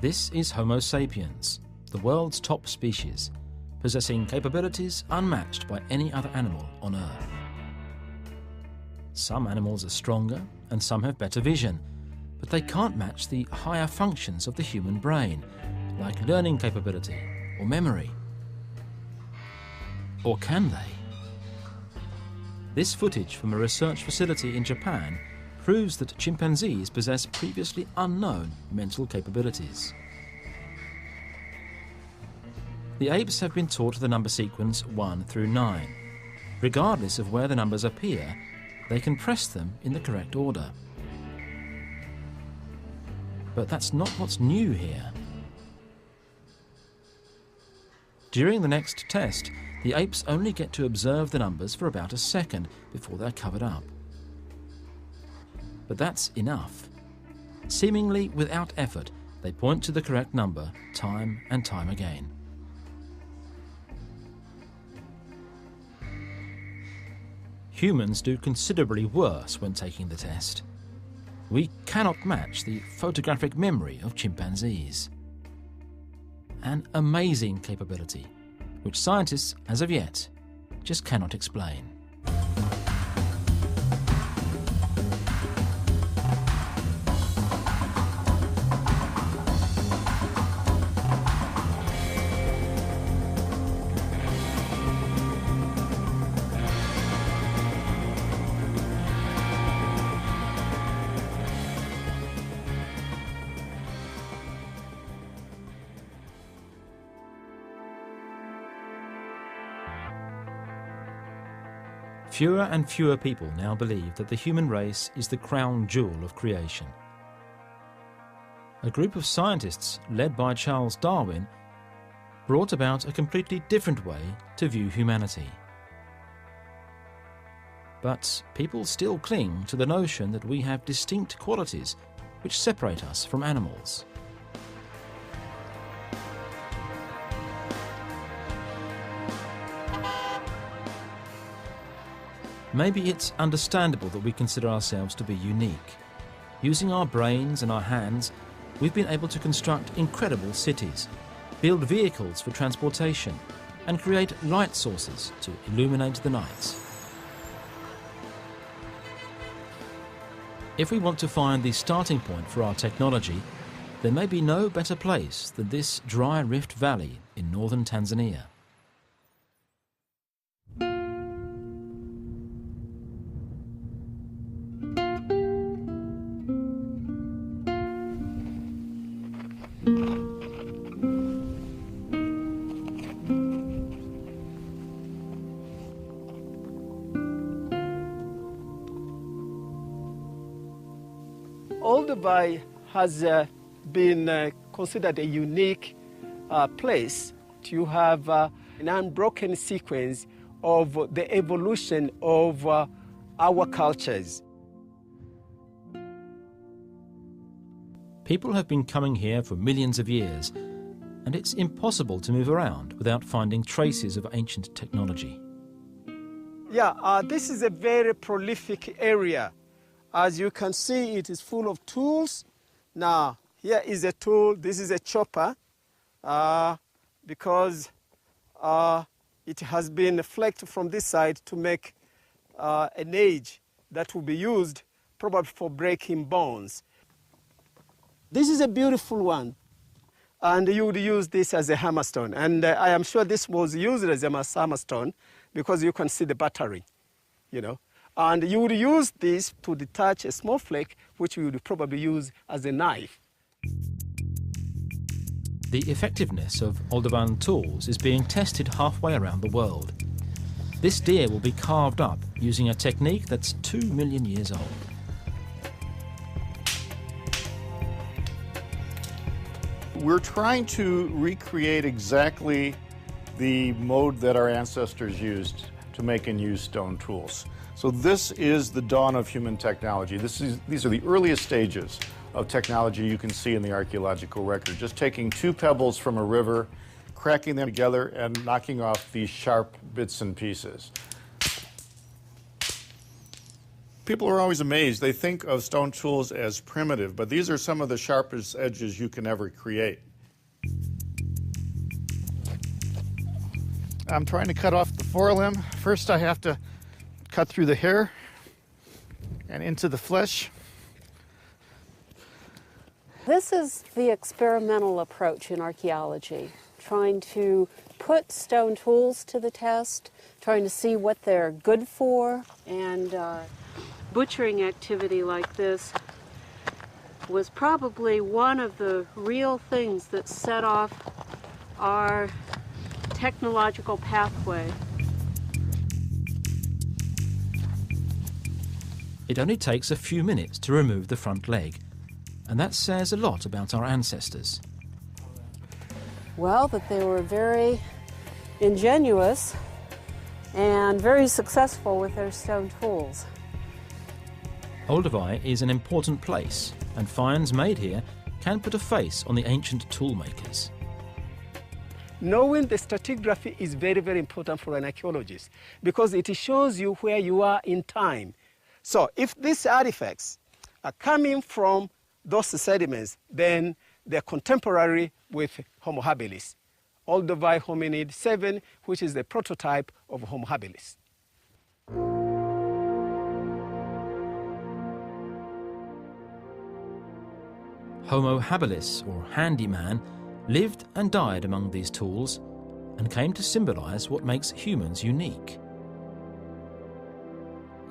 This is Homo sapiens, the world's top species, possessing capabilities unmatched by any other animal on Earth. Some animals are stronger and some have better vision, but they can't match the higher functions of the human brain, like learning capability or memory. Or can they? This footage from a research facility in Japan proves that chimpanzees possess previously unknown mental capabilities. The apes have been taught the number sequence 1 through 9. Regardless of where the numbers appear, they can press them in the correct order. But that's not what's new here. During the next test, the apes only get to observe the numbers for about a second before they're covered up. But that's enough. Seemingly without effort, they point to the correct number time and time again. Humans do considerably worse when taking the test. We cannot match the photographic memory of chimpanzees. An amazing capability, which scientists, as of yet, just cannot explain. Fewer and fewer people now believe that the human race is the crown jewel of creation. A group of scientists, led by Charles Darwin, brought about a completely different way to view humanity. But people still cling to the notion that we have distinct qualities which separate us from animals. Maybe it's understandable that we consider ourselves to be unique. Using our brains and our hands, we've been able to construct incredible cities, build vehicles for transportation, and create light sources to illuminate the nights. If we want to find the starting point for our technology, there may be no better place than this dry rift valley in northern Tanzania. Olduvai has been considered a unique place to have an unbroken sequence of the evolution of our cultures. People have been coming here for millions of years, and it's impossible to move around without finding traces of ancient technology. Yeah, this is a very prolific area. As you can see, it is full of tools. Now, here is a tool. This is a chopper because it has been flexed from this side to make an edge that will be used probably for breaking bones. This is a beautiful one, and you would use this as a hammerstone. And I am sure this was used as a hammerstone because you can see the battery, you know. And you would use this to detach a small flake, which you would probably use as a knife. The effectiveness of Oldovan tools is being tested halfway around the world. This deer will be carved up using a technique that's 2 million years old. We're trying to recreate exactly the mode that our ancestors used to make and use stone tools. So this is the dawn of human technology. These are the earliest stages of technology you can see in the archaeological record. Just taking 2 pebbles from a river, cracking them together, and knocking off these sharp bits and pieces. People are always amazed. They think of stone tools as primitive, but these are some of the sharpest edges you can ever create. I'm trying to cut off the forelimb. First I have to cut through the hair and into the flesh. This is the experimental approach in archaeology, trying to put stone tools to the test, trying to see what they're good for, and butchering activity like this was probably one of the real things that set off our technological pathway. It only takes a few minutes to remove the front leg, and that says a lot about our ancestors. Well, that they were very ingenious and very successful with their stone tools. Olduvai is an important place, and finds made here can put a face on the ancient tool makers. Knowing the stratigraphy is very, very important for an archaeologist because it shows you where you are in time. So if these artifacts are coming from those sediments, then they're contemporary with Homo habilis, Olduvai hominid 7, which is the prototype of Homo habilis. Homo habilis, or handyman, lived and died among these tools and came to symbolize what makes humans unique.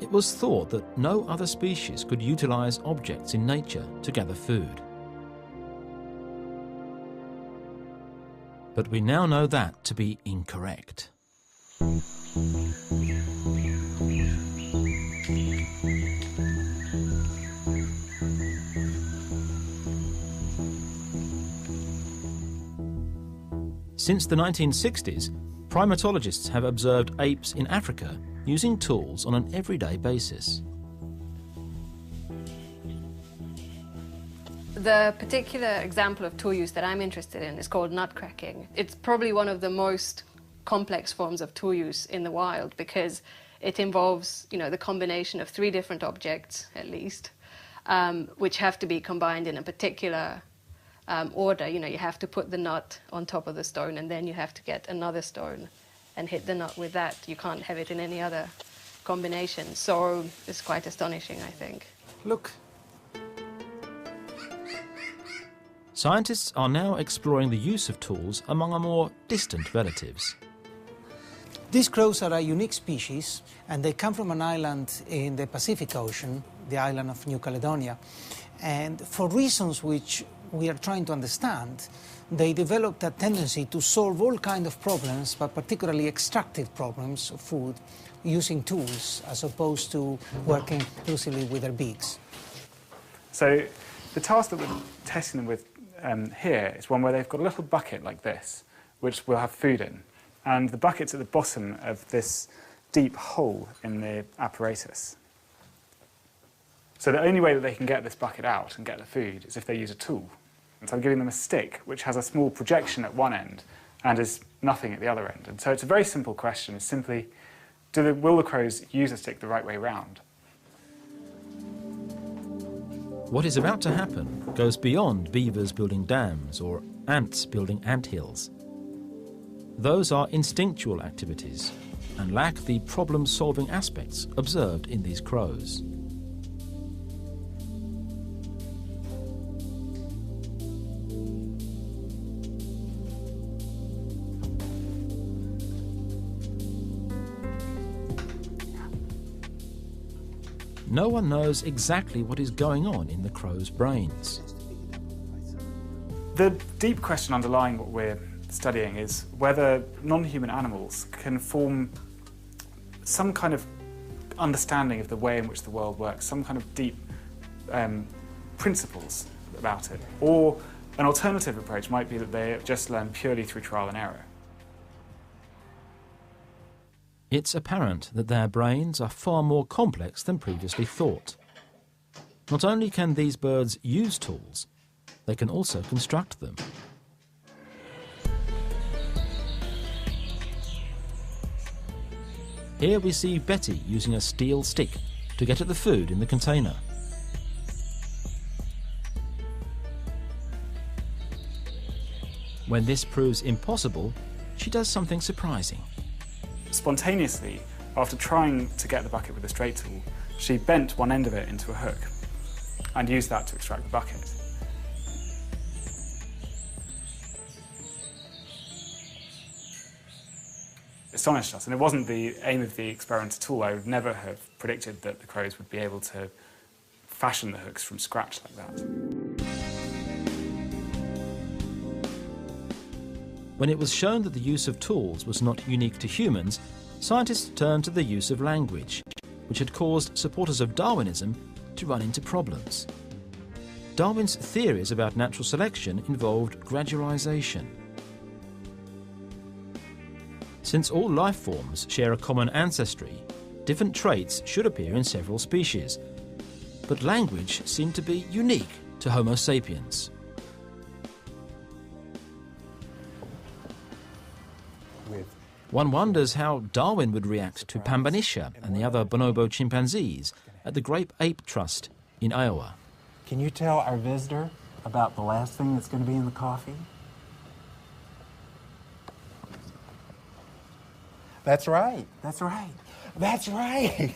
It was thought that no other species could utilize objects in nature to gather food. But we now know that to be incorrect. Since the 1960s, primatologists have observed apes in Africa using tools on an everyday basis. The particular example of tool use that I'm interested in is called nut cracking. It's probably one of the most complex forms of tool use in the wild because it involves, the combination of 3 different objects, at least, which have to be combined in a particular order. You have to put the nut on top of the stone, and then you have to get another stone and hit the nut with that. You can't have it in any other combination. So it's quite astonishing, I think. Look. Scientists are now exploring the use of tools among our more distant relatives. These crows are a unique species, and they come from an island in the Pacific Ocean, the island of New Caledonia. And for reasons which we are trying to understand, they developed a tendency to solve all kinds of problems, but particularly extractive problems of food, using tools as opposed to working exclusively with their beaks. So the task that we're testing them with here is one where they've got a little bucket like this, which will have food in. And the bucket's at the bottom of this deep hole in the apparatus. So the only way that they can get this bucket out and get the food is if they use a tool. And so I'm giving them a stick, which has a small projection at one end and is nothing at the other end. And so it's a very simple question. It's simply, will the crows use a stick the right way round? What is about to happen goes beyond beavers building dams or ants building anthills. Those are instinctual activities and lack the problem-solving aspects observed in these crows. No one knows exactly what is going on in the crows' brains. The deep question underlying what we're studying is whether non-human animals can form some kind of understanding of the way in which the world works, some kind of deep principles about it. Or an alternative approach might be that they just learn purely through trial and error. It's apparent that their brains are far more complex than previously thought. Not only can these birds use tools, they can also construct them. Here we see Betty using a steel stick to get at the food in the container. When this proves impossible, she does something surprising. Spontaneously, after trying to get the bucket with a straight tool, she bent one end of it into a hook and used that to extract the bucket. Astonished us, and it wasn't the aim of the experiment at all. I would never have predicted that the crows would be able to fashion the hooks from scratch like that. When it was shown that the use of tools was not unique to humans, scientists turned to the use of language, which had caused supporters of Darwinism to run into problems. Darwin's theories about natural selection involved gradualization. Since all life forms share a common ancestry, different traits should appear in several species. But language seemed to be unique to Homo sapiens. One wonders how Darwin would react to Pambanisha and the other bonobo chimpanzees at the Grape Ape Trust in Iowa. Can you tell our visitor about the last thing that's going to be in the coffee? That's right. That's right. That's right.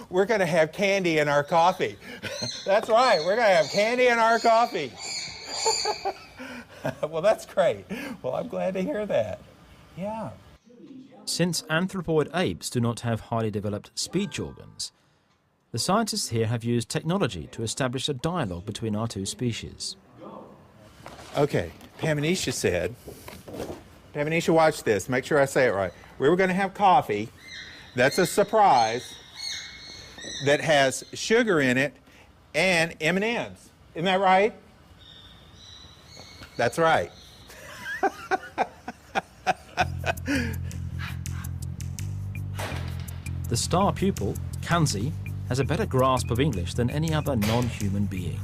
We're going to have candy in our coffee. That's right. We're going to have candy in our coffee. Well, that's great. Well, I'm glad to hear that. Yeah. Since anthropoid apes do not have highly developed speech organs, the scientists here have used technology to establish a dialogue between our two species. Okay, Pambanisha said, Pambanisha, watch this. Make sure I say it right. We were going to have coffee. That's a surprise that has sugar in it and M&Ms. Isn't that right? That's right. The star pupil, Kanzi, has a better grasp of English than any other non-human being.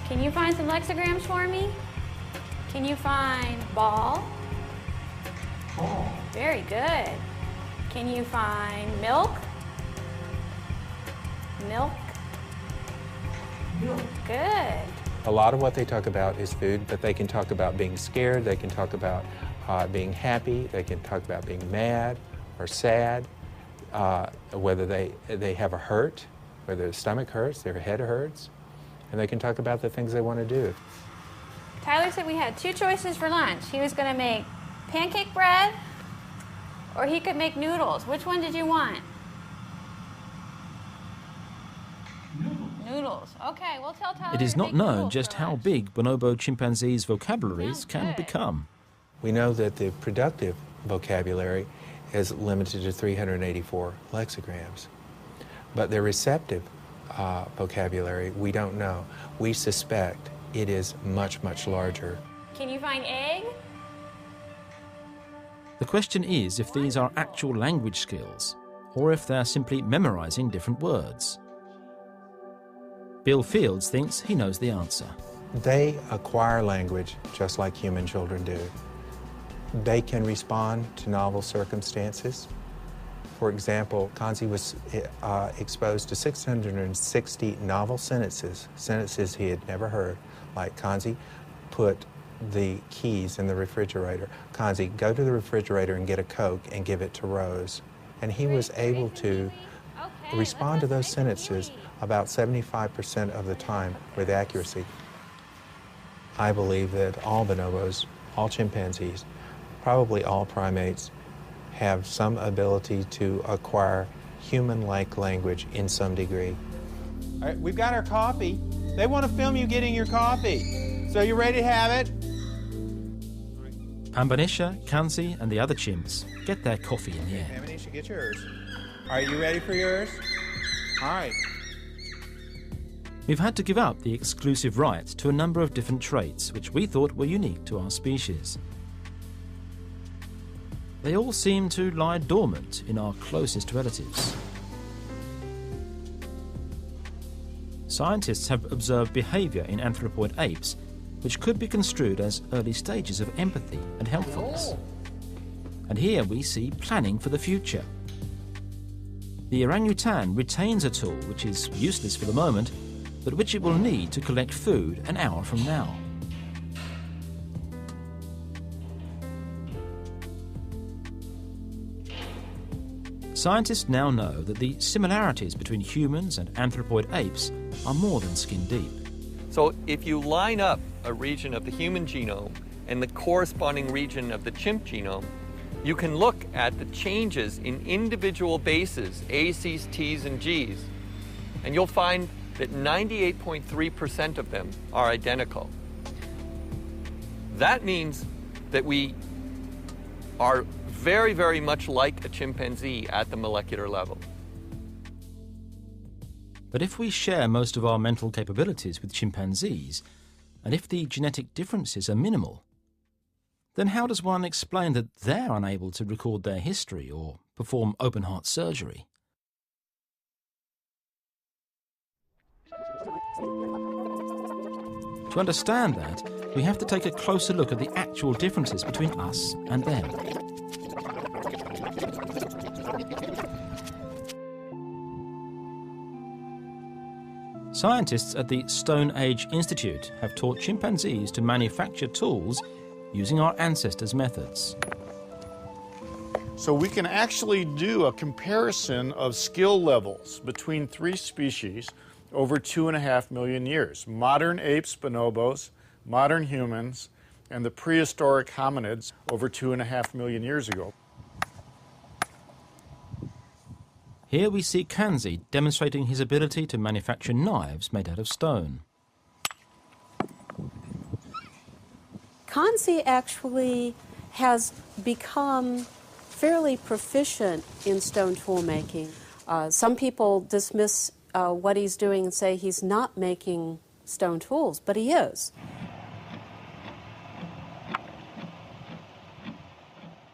Can you find some lexicograms for me? Can you find ball? Ball. Very good. Can you find milk? Milk. Milk. Good. A lot of what they talk about is food, but they can talk about being scared, they can talk about being happy, they can talk about being mad or sad, whether they have a hurt, whether their stomach hurts, their head hurts, and they can talk about the things they want to do. Tyler said we had two choices for lunch. He was going to make pancake bread, or he could make noodles. Which one did you want? Noodles. Okay, we'll tell Tyler. It is not known just how big bonobo chimpanzees' vocabularies can become. We know that the productive vocabulary is limited to 384 lexicograms, but the receptive vocabulary, we don't know. We suspect it is much, much larger. Can you find egg? The question is if these are actual language skills, or if they're simply memorizing different words. Bill Fields thinks he knows the answer. They acquire language just like human children do. They can respond to novel circumstances. For example, Kanzi was exposed to 660 novel sentences he had never heard, like Kanzi, put the keys in the refrigerator. Kanzi, go to the refrigerator and get a Coke and give it to Rose. And he was able to respond to those sentences about 75% of the time with accuracy. I believe that all bonobos, all chimpanzees, probably all primates, have some ability to acquire human-like language in some degree. All right, we've got our coffee. They want to film you getting your coffee. So you ready to have it? Pambanisha, Kanzi, and the other chimps get their coffee in the end. Pambanisha, get yours. Are you ready for yours? All right. We've had to give up the exclusive right to a number of different traits which we thought were unique to our species. They all seem to lie dormant in our closest relatives. Scientists have observed behaviour in anthropoid apes which could be construed as early stages of empathy and helpfulness. And here we see planning for the future. The orangutan retains a tool which is useless for the moment, but which it will need to collect food an hour from now. Scientists now know that the similarities between humans and anthropoid apes are more than skin deep. So if you line up a region of the human genome and the corresponding region of the chimp genome, you can look at the changes in individual bases, A, C's, T's, and G's, and you'll find that 98.3% of them are identical. That means that we are very, very much like a chimpanzee at the molecular level. But if we share most of our mental capabilities with chimpanzees, and if the genetic differences are minimal, then how does one explain that they're unable to record their history or perform open-heart surgery? To understand that, we have to take a closer look at the actual differences between us and them. Scientists at the Stone Age Institute have taught chimpanzees to manufacture tools using our ancestors' methods. So we can actually do a comparison of skill levels between three species over 2.5 million years. Modern apes, bonobos, modern humans, and the prehistoric hominids over 2.5 million years ago. Here we see Kanzi demonstrating his ability to manufacture knives made out of stone. Kanzi actually has become fairly proficient in stone tool making. Some people dismiss what he's doing and say he's not making stone tools, but he is.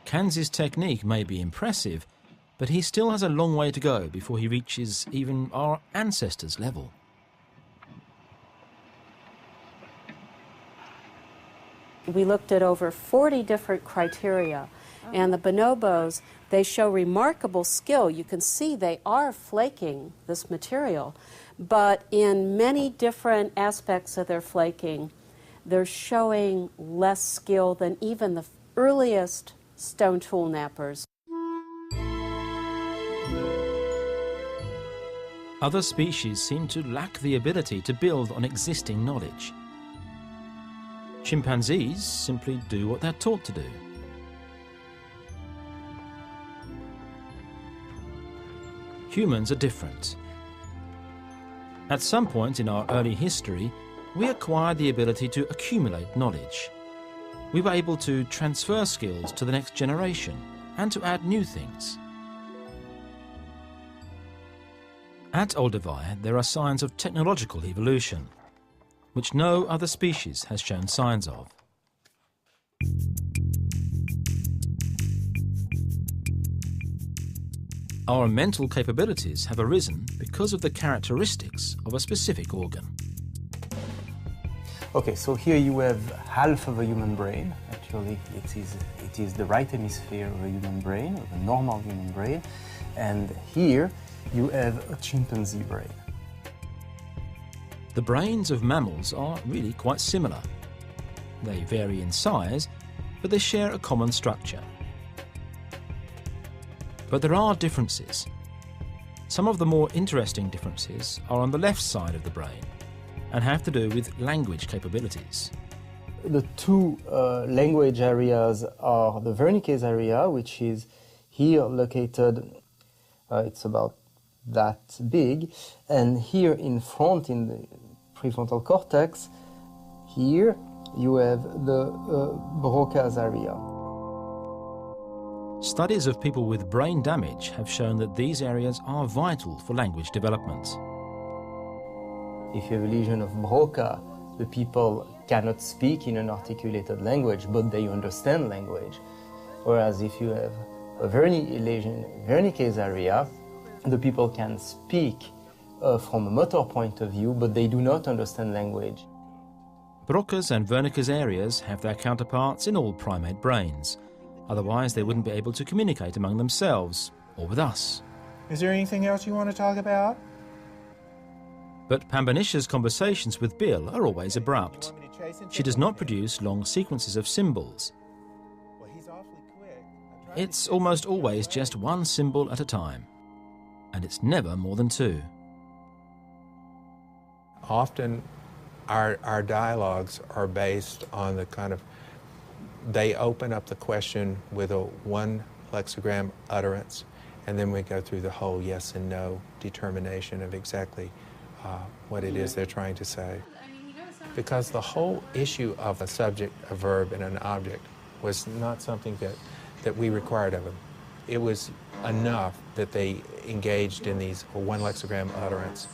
Kanzi's technique may be impressive, but he still has a long way to go before he reaches even our ancestors' level. We looked at over 40 different criteria, and the bonobos, they show remarkable skill. You can see they are flaking this material, but in many different aspects of their flaking, they're showing less skill than even the earliest stone tool knappers. Other species seem to lack the ability to build on existing knowledge. Chimpanzees simply do what they're taught to do. Humans are different. At some point in our early history, we acquired the ability to accumulate knowledge. We were able to transfer skills to the next generation and to add new things. At Olduvai, there are signs of technological evolution, which no other species has shown signs of. Our mental capabilities have arisen because of the characteristics of a specific organ. Okay, so here you have half of a human brain. Actually, it is the right hemisphere of a human brain, of a normal human brain. And here you have a chimpanzee brain. The brains of mammals are really quite similar. They vary in size, but they share a common structure. But there are differences. Some of the more interesting differences are on the left side of the brain and have to do with language capabilities. The two language areas are the Wernicke's area, which is here located, it's about that big, and here in front in the prefrontal cortex, here you have the Broca's area. Studies of people with brain damage have shown that these areas are vital for language development. If you have a lesion of Broca, the people cannot speak in an articulated language, but they understand language. Whereas if you have a Wernicke's area, the people can speak from a motor point of view, but they do not understand language. Broca's and Wernicke's areas have their counterparts in all primate brains. Otherwise, they wouldn't be able to communicate among themselves or with us. Is there anything else you want to talk about? But Pambanisha's conversations with Bill are always abrupt. She does not produce long sequences of symbols. Well, he's awfully quick. It's almost always just one symbol at a time. And it's never more than two. Often our dialogues are based on the kind of, they open up the question with a one lexigram utterance, and then we go through the whole yes and no determination of exactly what it is they're trying to say. Because the whole issue of a subject, a verb, and an object was not something that we required of them. It was enough that they engaged in these one lexigram utterance.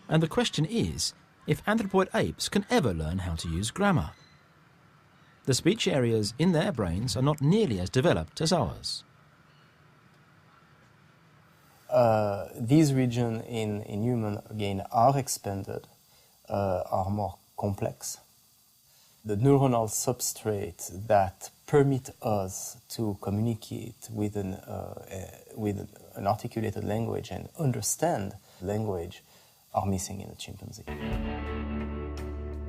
And the question is if anthropoid apes can ever learn how to use grammar. The speech areas in their brains are not nearly as developed as ours. These regions in human, again, are expanded, are more complex. The neuronal substrate that permit us to communicate with an articulated language and understand language are missing in the chimpanzee.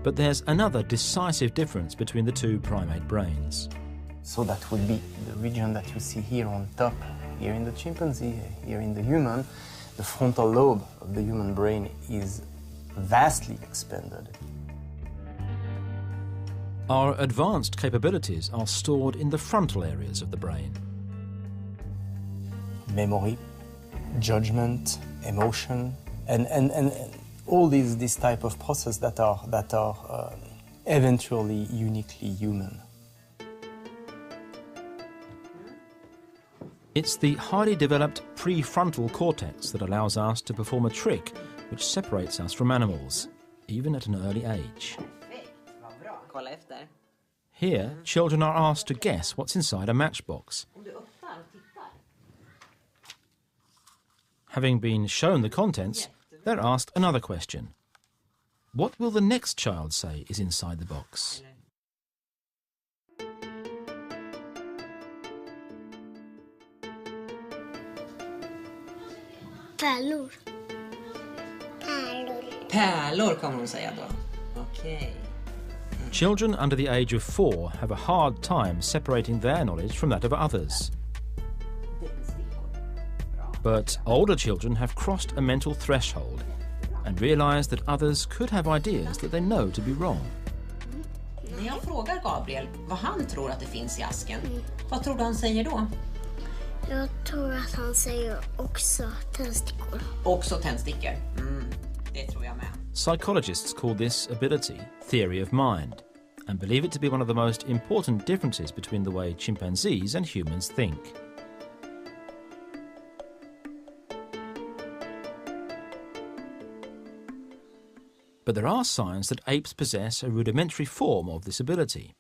But there's another decisive difference between the two primate brains. So that would be the region that you see here on top, here in the chimpanzee, here in the human. The frontal lobe of the human brain is vastly expanded. Our advanced capabilities are stored in the frontal areas of the brain. Memory, judgment, emotion, and all this type of process that are eventually uniquely human. It's the highly developed prefrontal cortex that allows us to perform a trick which separates us from animals, even at an early age. Here, children are asked to guess what's inside a matchbox. Having been shown the contents, they're asked another question. What will the next child say is inside the box? Pärlor. Pärlor kommer hon säga då. Okej. Children under the age of 4 have a hard time separating their knowledge from that of others. But older children have crossed a mental threshold and realise that others could have ideas that they know to be wrong. När jag frågar Gabriel vad han tror att det finns i asken, vad tror du han säger då? Jag tror att han säger också tändstickor. Också tändstickor. Det tror jag med. Psychologists call this ability theory of mind and believe it to be one of the most important differences between the way chimpanzees and humans think. But there are signs that apes possess a rudimentary form of this ability.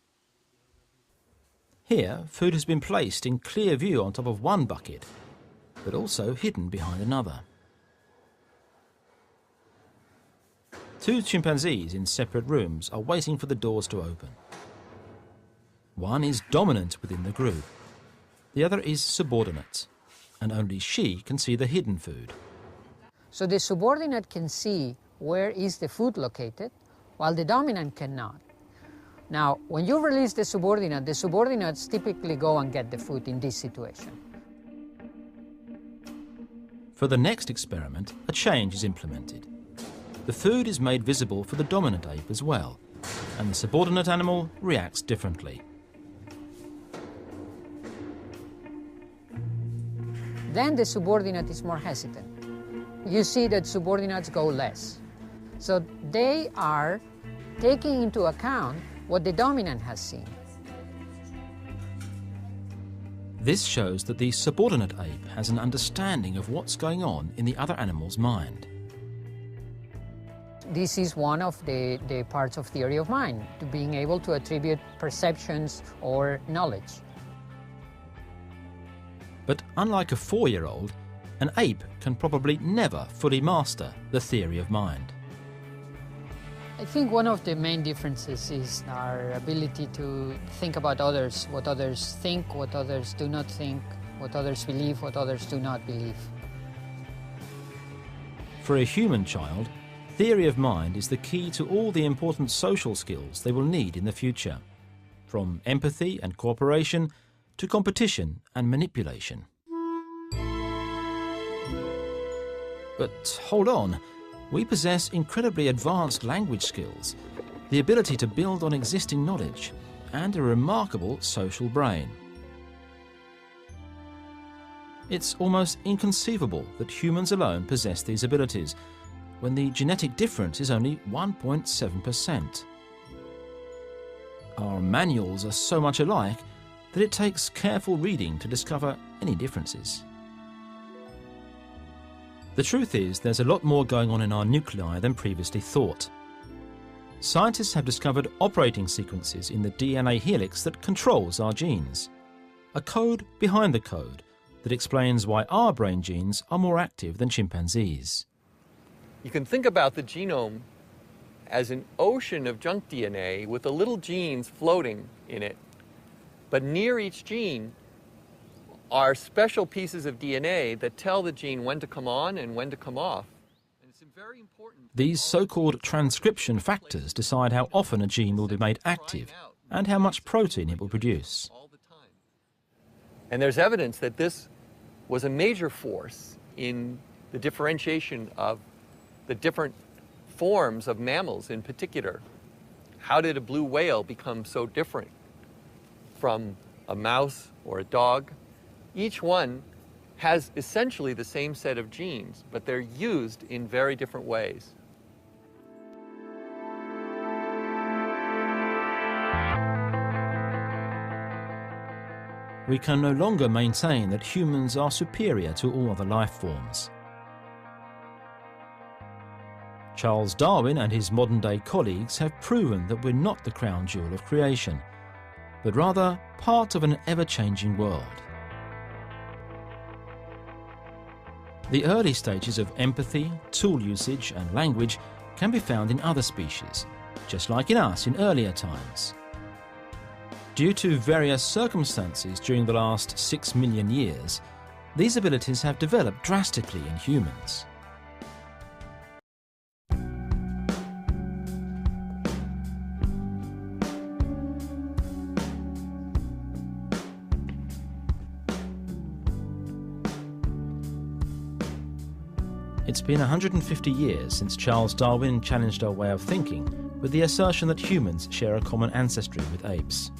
Here, food has been placed in clear view on top of one bucket, but also hidden behind another. Two chimpanzees in separate rooms are waiting for the doors to open. One is dominant within the group. The other is subordinate, and only she can see the hidden food. So the subordinate can see where is the food located, while the dominant cannot. Now, when you release the subordinates typically go and get the food in this situation. For the next experiment, a change is implemented. The food is made visible for the dominant ape as well, and the subordinate animal reacts differently. Then the subordinate is more hesitant. You see that subordinates go less. So they are taking into account what the dominant has seen. This shows that the subordinate ape has an understanding of what's going on in the other animal's mind. This is one of the parts of theory of mind, to being able to attribute perceptions or knowledge. But unlike a 4-year-old, an ape can probably never fully master the theory of mind. I think one of the main differences is our ability to think about others, what others think, what others do not think, what others believe, what others do not believe. For a human child, theory of mind is the key to all the important social skills they will need in the future, from empathy and cooperation to competition and manipulation. But hold on, we possess incredibly advanced language skills, the ability to build on existing knowledge, and a remarkable social brain. It's almost inconceivable that humans alone possess these abilities, when the genetic difference is only 1.7%. Our manuals are so much alike that it takes careful reading to discover any differences. The truth is, there's a lot more going on in our nuclei than previously thought. Scientists have discovered operating sequences in the DNA helix that controls our genes. A code behind the code that explains why our brain genes are more active than chimpanzees. You can think about the genome as an ocean of junk DNA with the little genes floating in it. But near each gene are special pieces of DNA that tell the gene when to come on and when to come off. And it's very important. These so-called transcription factors decide how often a gene will be made active and how much protein it will produce. And there's evidence that this was a major force in the differentiation of the different forms of mammals in particular. How did a blue whale become so different from a mouse or a dog? Each one has essentially the same set of genes, but they're used in very different ways. We can no longer maintain that humans are superior to all other life forms. Charles Darwin and his modern-day colleagues have proven that we're not the crown jewel of creation, but rather part of an ever-changing world. The early stages of empathy, tool usage and language can be found in other species, just like in us in earlier times. Due to various circumstances during the last 6 million years, these abilities have developed drastically in humans. It's been 150 years since Charles Darwin challenged our way of thinking with the assertion that humans share a common ancestry with apes.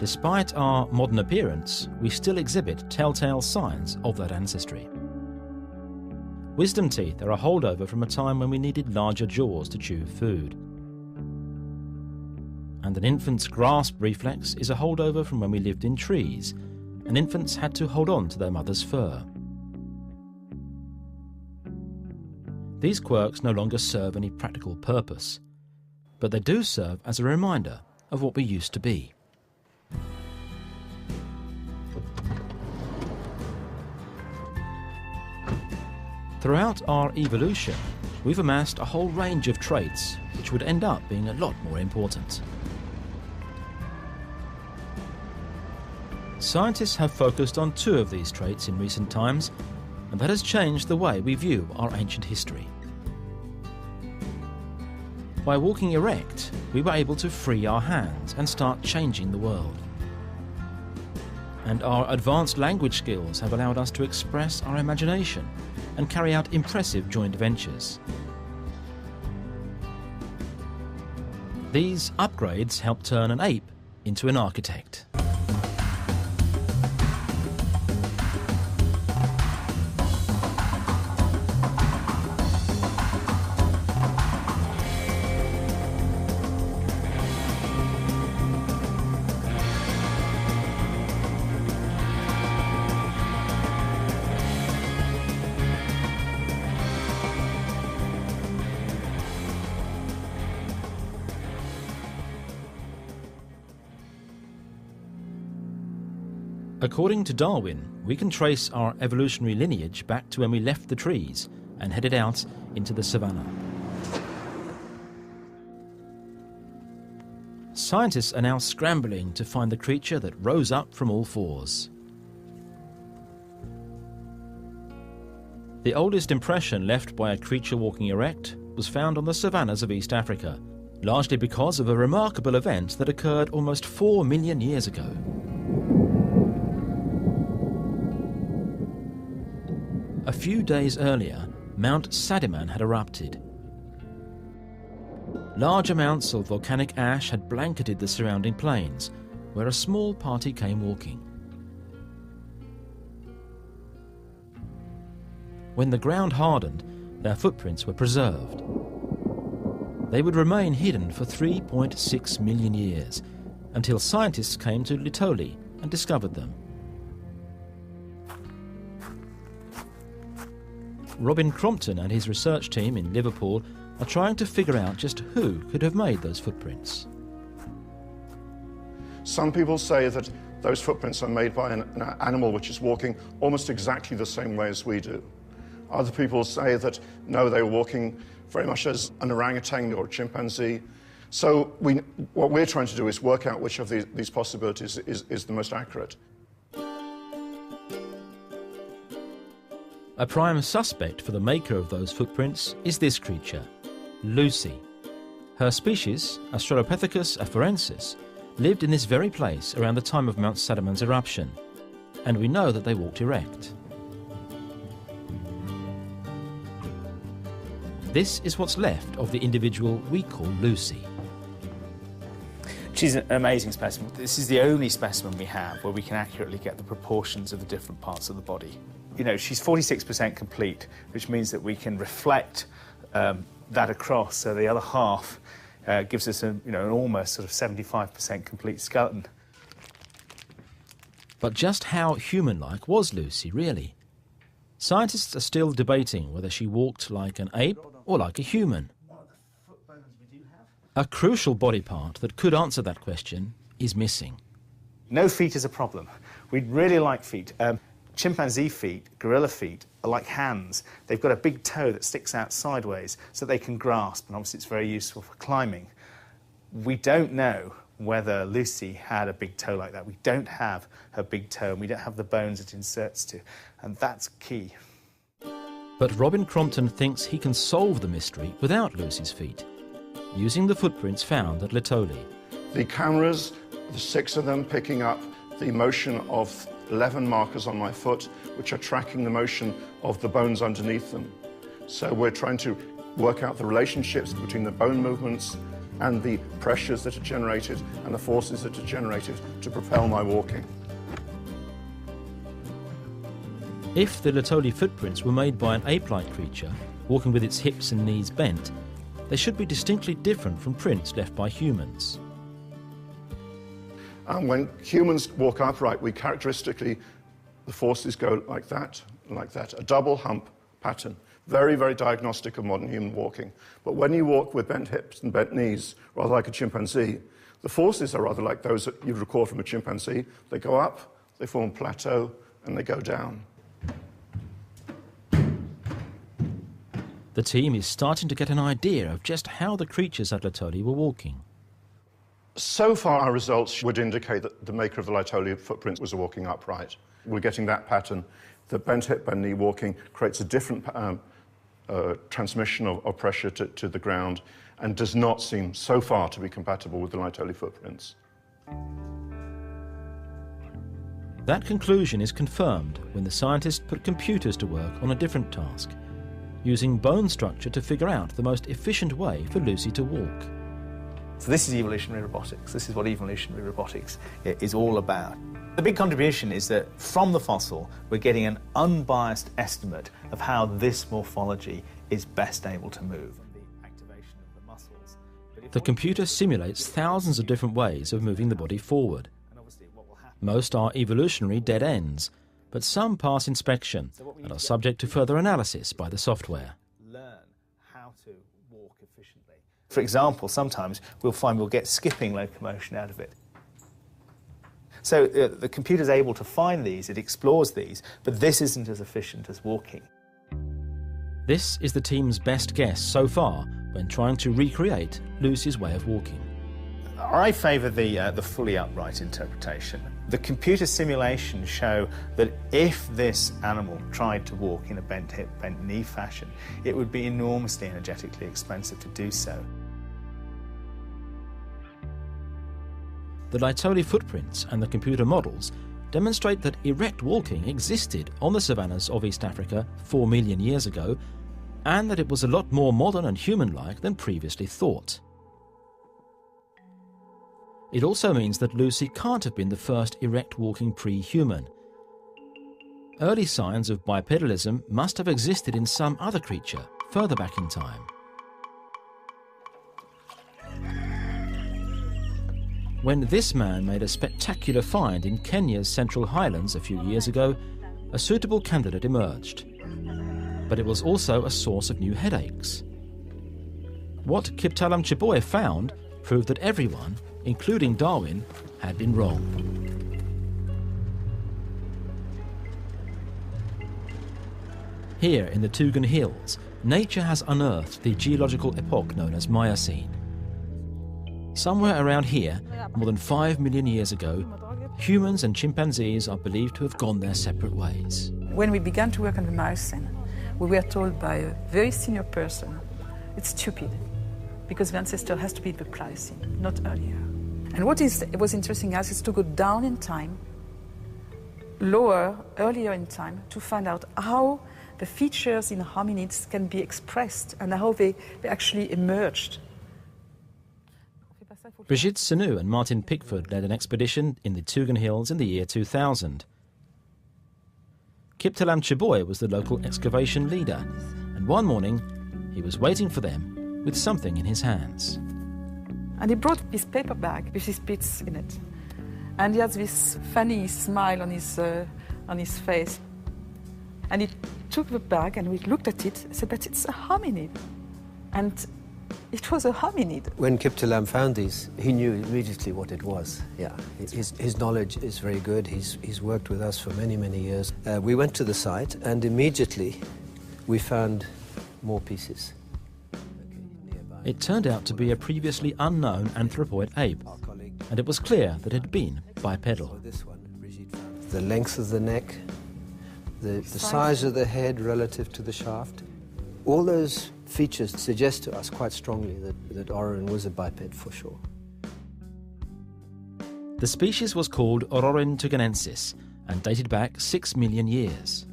Despite our modern appearance, we still exhibit telltale signs of that ancestry. Wisdom teeth are a holdover from a time when we needed larger jaws to chew food. And an infant's grasp reflex is a holdover from when we lived in trees, and infants had to hold on to their mother's fur. These quirks no longer serve any practical purpose, but they do serve as a reminder of what we used to be. Throughout our evolution, we've amassed a whole range of traits which would end up being a lot more important. Scientists have focused on 2 of these traits in recent times, and that has changed the way we view our ancient history. By walking erect, we were able to free our hands and start changing the world. And our advanced language skills have allowed us to express our imagination and carry out impressive joint ventures. These upgrades help turn an ape into an architect. According to Darwin, we can trace our evolutionary lineage back to when we left the trees and headed out into the savannah. Scientists are now scrambling to find the creature that rose up from all fours. The oldest impression left by a creature walking erect was found on the savannas of East Africa, largely because of a remarkable event that occurred almost 4 million years ago. A few days earlier, Mount Sadiman had erupted. Large amounts of volcanic ash had blanketed the surrounding plains, where a small party came walking. When the ground hardened, their footprints were preserved. They would remain hidden for 3.6 million years, until scientists came to Litoli and discovered them. Robin Crompton and his research team in Liverpool are trying to figure out just who could have made those footprints. Some people say that those footprints are made by an animal which is walking almost exactly the same way as we do. Other people say that, no, they were walking very much as an orangutan or a chimpanzee. So what we're trying to do is work out which of these possibilities is the most accurate. A prime suspect for the maker of those footprints is this creature, Lucy. Her species, Australopithecus afarensis, lived in this very place around the time of Mount Sadiman's eruption, and we know that they walked erect. This is what's left of the individual we call Lucy. She's an amazing specimen. This is the only specimen we have where we can accurately get the proportions of the different parts of the body. You know, she's 46% complete, which means that we can reflect that across, so the other half gives us an almost sort of 75% complete skeleton. But just how human-like was Lucy, really? Scientists are still debating whether she walked like an ape or like a human. A crucial body part that could answer that question is missing. No feet is a problem. We'd really like feet. Chimpanzee feet, gorilla feet, are like hands. They've got a big toe that sticks out sideways so they can grasp, and obviously it's very useful for climbing. We don't know whether Lucy had a big toe like that. We don't have her big toe, and we don't have the bones it inserts to, and that's key. But Robin Crompton thinks he can solve the mystery without Lucy's feet, using the footprints found at Litoli. The cameras, the 6 of them picking up the motion of 11 markers on my foot, which are tracking the motion of the bones underneath them. So we're trying to work out the relationships between the bone movements and the pressures that are generated and the forces that are generated to propel my walking. If the Litoli footprints were made by an ape-like creature, walking with its hips and knees bent, they should be distinctly different from prints left by humans. And when humans walk upright, we characteristically, the forces go like that, a double hump pattern. Very, very diagnostic of modern human walking. But when you walk with bent hips and bent knees, rather like a chimpanzee, the forces are rather like those that you'd record from a chimpanzee. They go up, they form a plateau, and they go down. The team is starting to get an idea of just how the creatures at Litoli were walking. So far, our results would indicate that the maker of the Litoli footprints was walking upright. We're getting that pattern. The bent hip, bent knee walking creates a different transmission of pressure to the ground and does not seem so far to be compatible with the Litoli footprints. That conclusion is confirmed when the scientists put computers to work on a different task, using bone structure to figure out the most efficient way for Lucy to walk. So this is evolutionary robotics. This is what evolutionary robotics is all about. The big contribution is that from the fossil, we're getting an unbiased estimate of how this morphology is best able to move. The activation of the muscles. The computer simulates thousands of different ways of moving the body forward. Most are evolutionary dead ends, but some pass inspection and are subject to further analysis by the software. Learn how to walk efficiently. For example, sometimes we'll find we'll get skipping locomotion out of it. So the computer's able to find these, it explores these, but this isn't as efficient as walking. This is the team's best guess so far when trying to recreate Lucy's way of walking. I favour the fully upright interpretation. The computer simulations show that if this animal tried to walk in a bent hip, bent knee fashion, it would be enormously energetically expensive to do so. The Laetoli footprints and the computer models demonstrate that erect walking existed on the savannas of East Africa 4 million years ago, and that it was a lot more modern and human-like than previously thought. It also means that Lucy can't have been the first erect walking pre-human. Early signs of bipedalism must have existed in some other creature further back in time. When this man made a spectacular find in Kenya's Central Highlands a few years ago, a suitable candidate emerged. But it was also a source of new headaches. What Kiptalam Chiboye found proved that everyone, including Darwin, had been wrong. Here in the Tugan Hills, nature has unearthed the geological epoch known as Miocene. Somewhere around here, more than 5 million years ago, humans and chimpanzees are believed to have gone their separate ways. When we began to work on the Miocene, we were told by a very senior person, it's stupid, because the ancestor has to be the Pliocene, not earlier. And what was interesting us is to go down in time, earlier in time, to find out how the features in hominids can be expressed and how they actually emerged. Brigitte Senu and Martin Pickford led an expedition in the Tugan Hills in the year 2000. Kiptalam Chiboye was the local excavation leader, and one morning he was waiting for them with something in his hands. And he brought this paper bag with his bits in it. And he has this funny smile on his face. And he took the bag and we looked at it and said, but it's a hominid. And it was a hominid. When Kiptalam found these, he knew immediately what it was. Yeah, his knowledge is very good. He's worked with us for many, many years. We went to the site and immediately we found more pieces. It turned out to be a previously unknown anthropoid ape, and it was clear that it had been bipedal. The length of the neck, the size of the head relative to the shaft, all those features suggest to us quite strongly that Ororin was a biped for sure. The species was called Ororin tuganensis and dated back 6 million years.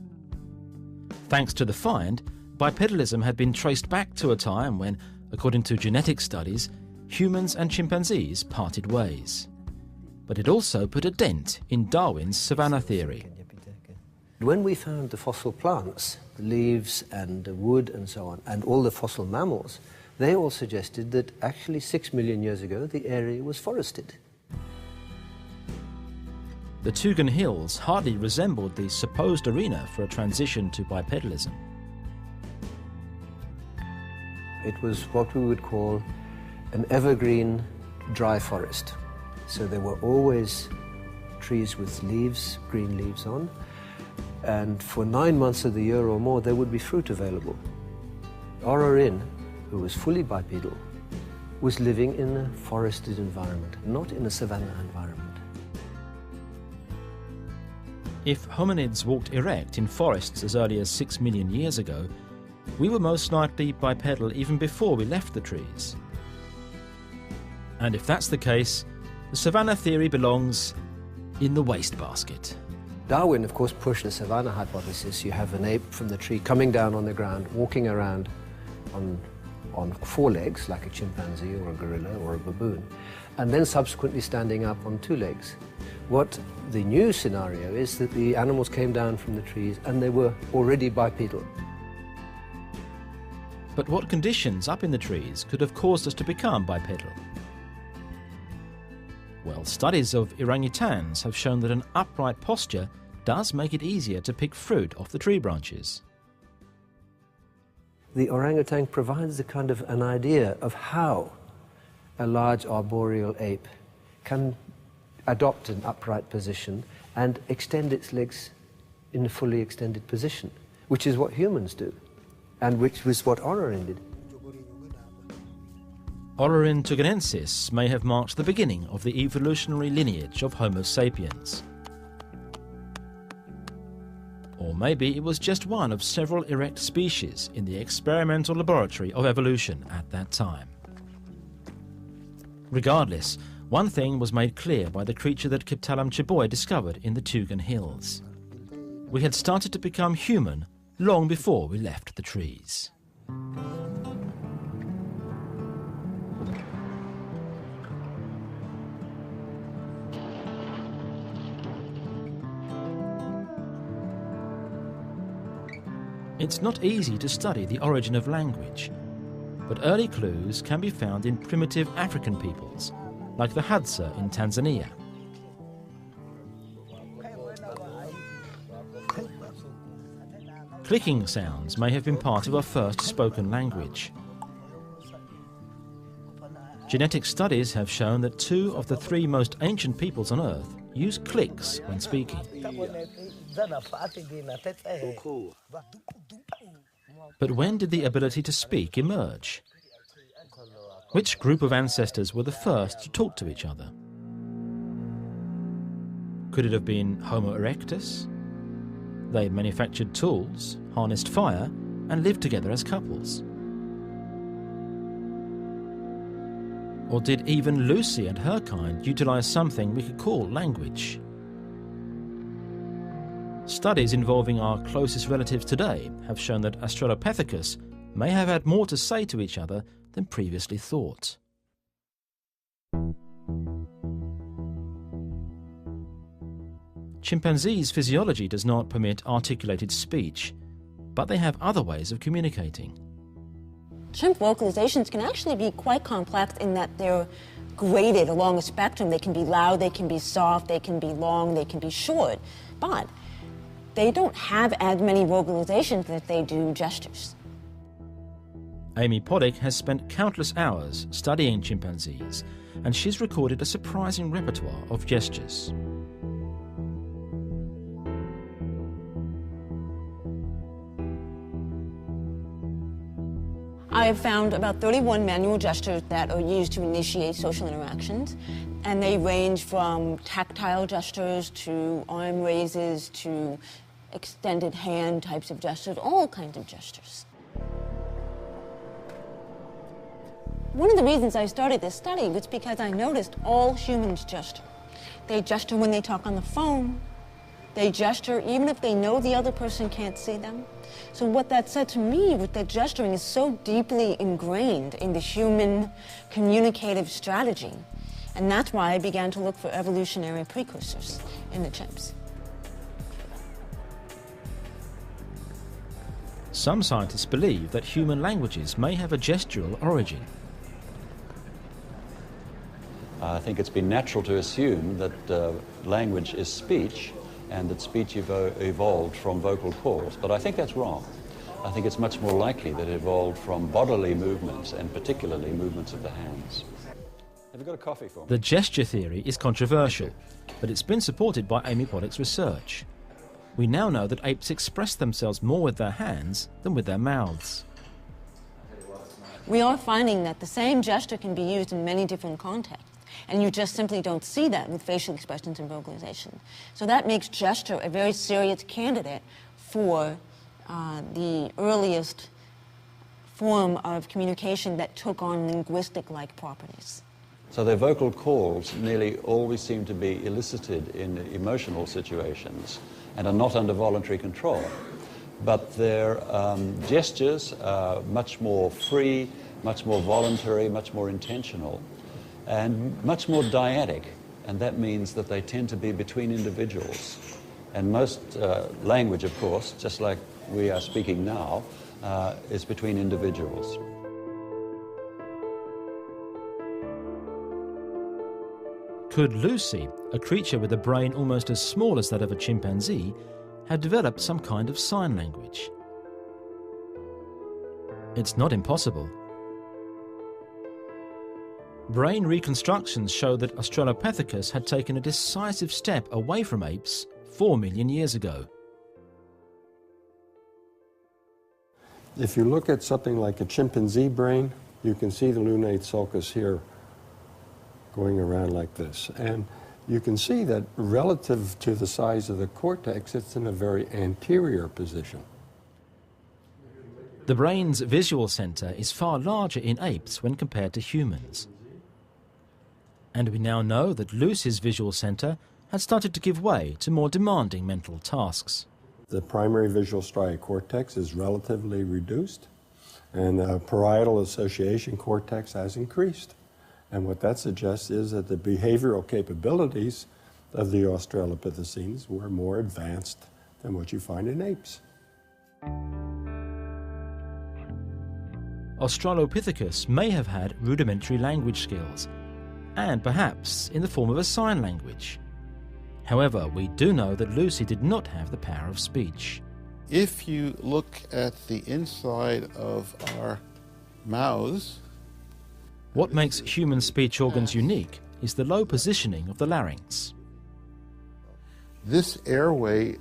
Thanks to the find, bipedalism had been traced back to a time when, according to genetic studies, humans and chimpanzees parted ways. But it also put a dent in Darwin's savanna theory. When we found the fossil plants, the leaves and the wood and so on, and all the fossil mammals, they all suggested that actually 6 million years ago the area was forested. The Tugan Hills hardly resembled the supposed arena for a transition to bipedalism. It was what we would call an evergreen dry forest. So there were always trees with leaves, green leaves on, and for 9 months of the year or more there would be fruit available. Ororin, who was fully bipedal, was living in a forested environment, not in a savanna environment. If hominids walked erect in forests as early as 6 million years ago, we were most likely bipedal even before we left the trees. And if that's the case, the savanna theory belongs in the wastebasket. Darwin, of course, pushed the savanna hypothesis. You have an ape from the tree coming down on the ground, walking around on 4 legs, like a chimpanzee or a gorilla or a baboon, and then subsequently standing up on 2 legs. What the new scenario is that the animals came down from the trees and they were already bipedal. But what conditions up in the trees could have caused us to become bipedal? Well, studies of orangutans have shown that an upright posture does make it easier to pick fruit off the tree branches. The orangutan provides a kind of an idea of how a large arboreal ape can adopt an upright position and extend its legs in a fully extended position, which is what humans do, and which was what Ororin did. Ororhyntuganensis may have marked the beginning of the evolutionary lineage of Homo sapiens. Or maybe it was just one of several erect species in the experimental laboratory of evolution at that time. Regardless, one thing was made clear by the creature that Kiptalam Cheboy discovered in the Tugan Hills. We had started to become human long before we left the trees. It's not easy to study the origin of language, but early clues can be found in primitive African peoples, like the Hadza in Tanzania. Clicking sounds may have been part of our first spoken language. Genetic studies have shown that 2 of the 3 most ancient peoples on Earth use clicks when speaking. But when did the ability to speak emerge? Which group of ancestors were the first to talk to each other? Could it have been Homo erectus? They manufactured tools, harnessed fire, and lived together as couples. Or did even Lucy and her kind utilize something we could call language? Studies involving our closest relatives today have shown that Australopithecus may have had more to say to each other than previously thought. Chimpanzees' physiology does not permit articulated speech, but they have other ways of communicating. Chimp vocalizations can actually be quite complex in that they're graded along a spectrum. They can be loud, they can be soft, they can be long, they can be short, but they don't have as many vocalizations as they do gestures. Amy Poddick has spent countless hours studying chimpanzees, and she's recorded a surprising repertoire of gestures. I have found about 31 manual gestures that are used to initiate social interactions, and they range from tactile gestures to arm raises to extended hand types of gestures, all kinds of gestures. One of the reasons I started this study was because I noticed all humans gesture. They gesture when they talk on the phone. They gesture even if they know the other person can't see them. So what that said to me was that gesturing is so deeply ingrained in the human communicative strategy. And that's why I began to look for evolutionary precursors in the chimps. Some scientists believe that human languages may have a gestural origin. I think it's been natural to assume that language is speech, and that speech evolved from vocal calls. But I think that's wrong. I think it's much more likely that it evolved from bodily movements, and particularly movements of the hands. Have you got a coffee for me? The gesture theory is controversial, but it's been supported by Amy Poddick's research. We now know that apes express themselves more with their hands than with their mouths. We are finding that the same gesture can be used in many different contexts. And you just simply don't see that with facial expressions and vocalization. So that makes gesture a very serious candidate for the earliest form of communication that took on linguistic-like properties. So their vocal calls nearly always seem to be elicited in emotional situations and are not under voluntary control. But their gestures are much more free, much more voluntary, much more intentional, and much more dyadic, and that means that they tend to be between individuals. And most language, of course, just like we are speaking now, is between individuals. Could Lucy, a creature with a brain almost as small as that of a chimpanzee, have developed some kind of sign language? It's not impossible. Brain reconstructions show that Australopithecus had taken a decisive step away from apes 4 million years ago. If you look at something like a chimpanzee brain, you can see the lunate sulcus here going around like this. And you can see that relative to the size of the cortex, it's in a very anterior position. The brain's visual centre is far larger in apes when compared to humans. And we now know that Lucy's visual centre had started to give way to more demanding mental tasks. The primary visual striate cortex is relatively reduced, and the parietal association cortex has increased. And what that suggests is that the behavioral capabilities of the Australopithecines were more advanced than what you find in apes. Australopithecus may have had rudimentary language skills, and perhaps in the form of a sign language. However, we do know that Lucy did not have the power of speech. If you look at the inside of our mouths, what makes human speech organs unique is the low positioning of the larynx. This airway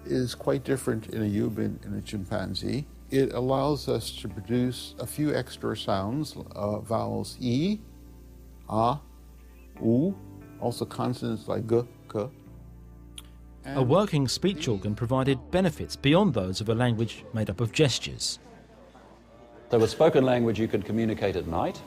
is quite different in a human and a chimpanzee. It allows us to produce a few extra sounds, vowels E, A, U, also consonants like G, K. A working speech organ provided benefits beyond those of a language made up of gestures. So with spoken language you can communicate at night.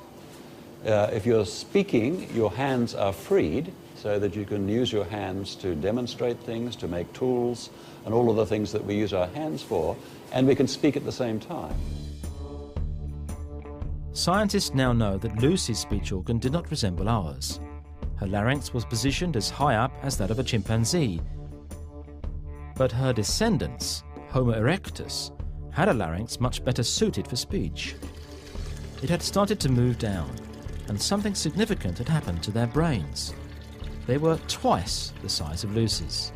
If you're speaking, your hands are freed so that you can use your hands to demonstrate things, to make tools, and all of the things that we use our hands for, and we can speak at the same time. Scientists now know that Lucy's speech organ did not resemble ours. Her larynx was positioned as high up as that of a chimpanzee. But her descendants, Homo erectus, had a larynx much better suited for speech. It had started to move down, and something significant had happened to their brains. They were twice the size of Lucy's.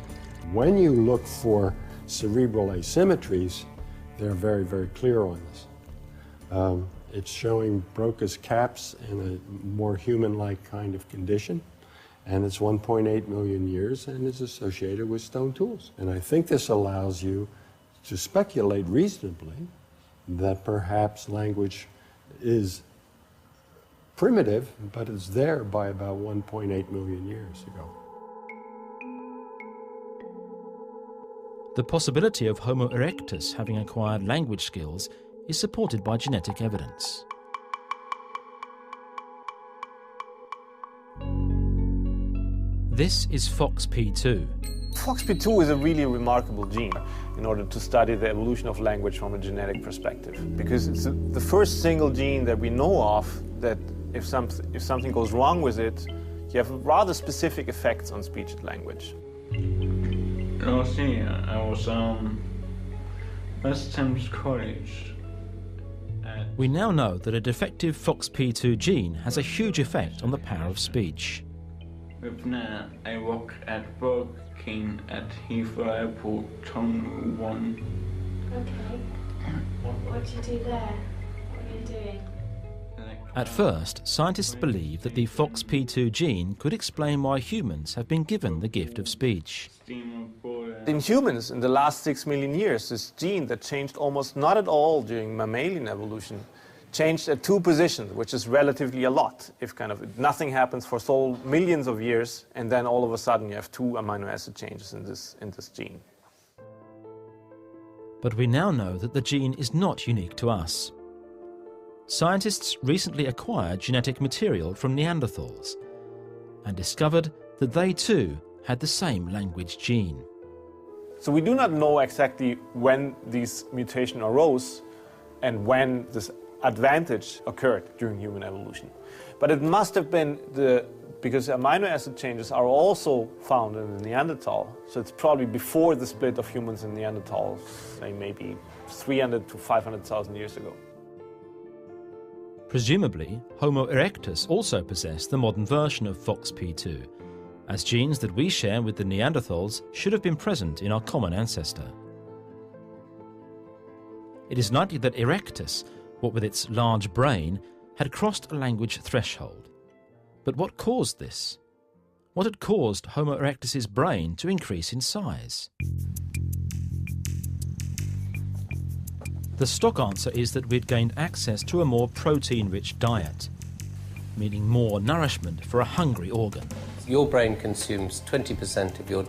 When you look for cerebral asymmetries, they're very, very clear on this. It's showing Broca's caps in a more human-like kind of condition, and it's 1.8 million years and is associated with stone tools. And I think this allows you to speculate reasonably that perhaps language is primitive, but it's there by about 1.8 million years ago. The possibility of Homo erectus having acquired language skills is supported by genetic evidence. This is FOXP2. FOXP2 is a really remarkable gene in order to study the evolution of language from a genetic perspective, because it's the first single gene that we know of that if something goes wrong with it, you have rather specific effects on speech and language. Last year I was West Thames College. We now know that a defective FOXP2 gene has a huge effect on the power of speech. With now, I work at Burger King at Heathrow Airport, Terminal 1. Okay. What do you do there? What are you doing? At first, scientists believed that the FOXP2 gene could explain why humans have been given the gift of speech. In humans, in the last 6 million years, this gene that changed almost not at all during mammalian evolution changed at 2 positions, which is relatively a lot. If nothing happens for so millions of years, and then all of a sudden you have 2 amino acid changes in this gene. But we now know that the gene is not unique to us. Scientists recently acquired genetic material from Neanderthals and discovered that they too had the same language gene. So we do not know exactly when these mutations arose and when this advantage occurred during human evolution. But it must have been because amino acid changes are also found in the Neanderthal, so it's probably before the split of humans and Neanderthals, say maybe 300 to 500,000 years ago. Presumably, Homo erectus also possessed the modern version of FOXP2, as genes that we share with the Neanderthals should have been present in our common ancestor. It is likely that erectus, what with its large brain, had crossed a language threshold. But what caused this? What had caused Homo erectus's brain to increase in size? The stock answer is that we'd gained access to a more protein-rich diet, meaning more nourishment for a hungry organ. Your brain consumes 20% of your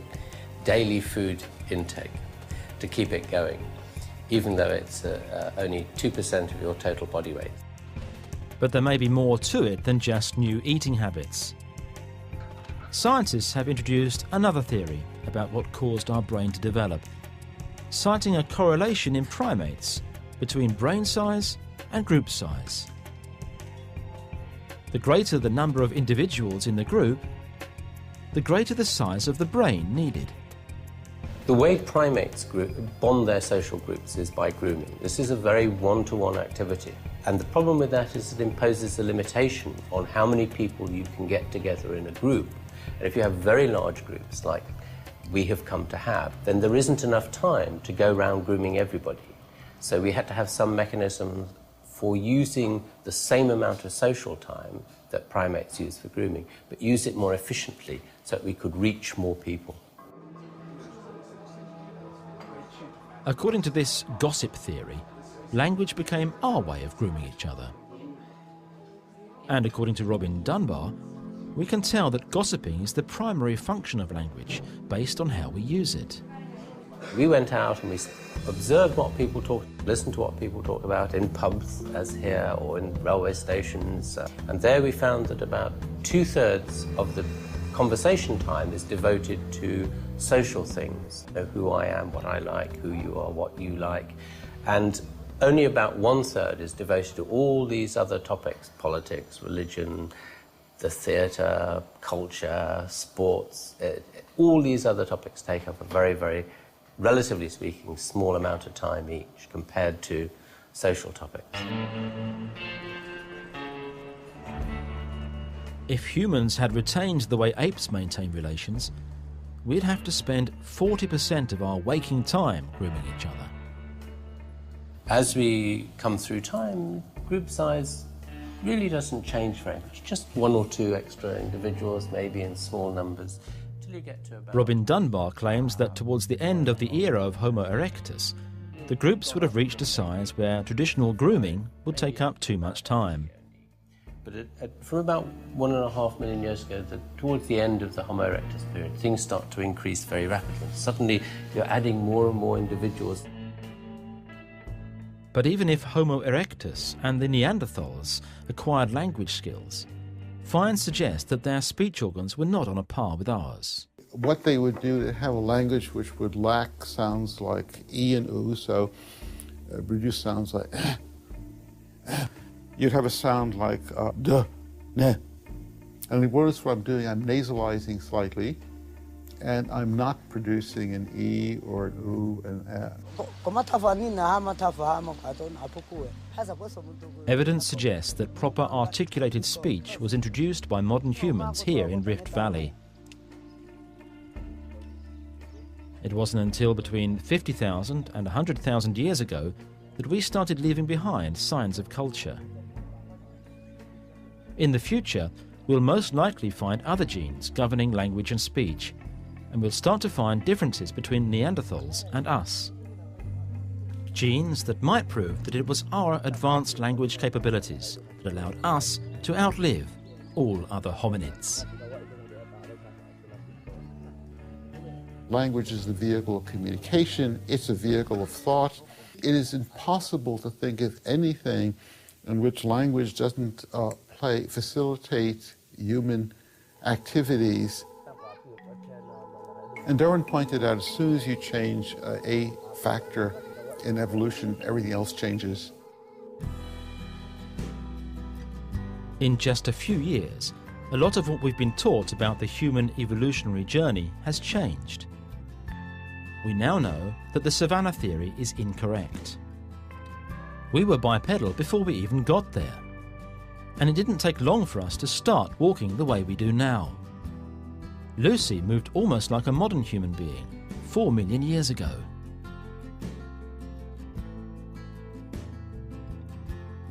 daily food intake to keep it going, even though it's only 2% of your total body weight. But there may be more to it than just new eating habits. Scientists have introduced another theory about what caused our brain to develop, citing a correlation in primates between brain size and group size. The greater the number of individuals in the group, the greater the size of the brain needed. The way primates bond their social groups is by grooming. This is a very one-to-one activity. And the problem with that is it imposes a limitation on how many people you can get together in a group. And if you have very large groups, like we have come to have, then there isn't enough time to go around grooming everybody. So we had to have some mechanism for using the same amount of social time that primates use for grooming, but use it more efficiently so that we could reach more people. According to this gossip theory, language became our way of grooming each other. And according to Robin Dunbar, we can tell that gossiping is the primary function of language based on how we use it. We went out and we observed what people talk, listened to what people talk about in pubs, as here, or in railway stations. And there we found that about 2/3 of the conversation time is devoted to social things. You know, who I am, what I like, who you are, what you like. And only about 1/3 is devoted to all these other topics: politics, religion, the theatre, culture, sports. All these other topics take up a very, very, relatively speaking, small amount of time each compared to social topics. If humans had retained the way apes maintain relations, we'd have to spend 40% of our waking time grooming each other. As we come through time, group size really doesn't change very much. Just 1 or 2 extra individuals, maybe in small numbers, till you get to about... Robin Dunbar claims that towards the end of the era of Homo erectus, the groups would have reached a size where traditional grooming would take up too much time. But from about 1.5 million years ago, towards the end of the Homo erectus period, things start to increase very rapidly. Suddenly, you're adding more and more individuals. But even if Homo erectus and the Neanderthals acquired language skills, finds suggest that their speech organs were not on a par with ours. What they would do is have a language which would lack sounds like E and U, so produce sounds like You'd have a sound like duh, ne. And notice what I'm doing, I'm nasalizing slightly, and I'm not producing an E or an U and Evidence suggests that proper articulated speech was introduced by modern humans here in Rift Valley. It wasn't until between 50,000 and 100,000 years ago that we started leaving behind signs of culture. In the future, we'll most likely find other genes governing language and speech, and we'll start to find differences between Neanderthals and us. Genes that might prove that it was our advanced language capabilities that allowed us to outlive all other hominids. Language is the vehicle of communication, it's a vehicle of thought. It is impossible to think of anything in which language doesn't facilitate human activities. And Darwin pointed out, as soon as you change a factor in evolution, everything else changes. In just a few years, a lot of what we've been taught about the human evolutionary journey has changed. We now know that the savanna theory is incorrect. We were bipedal before we even got there, and it didn't take long for us to start walking the way we do now. Lucy moved almost like a modern human being 4 million years ago.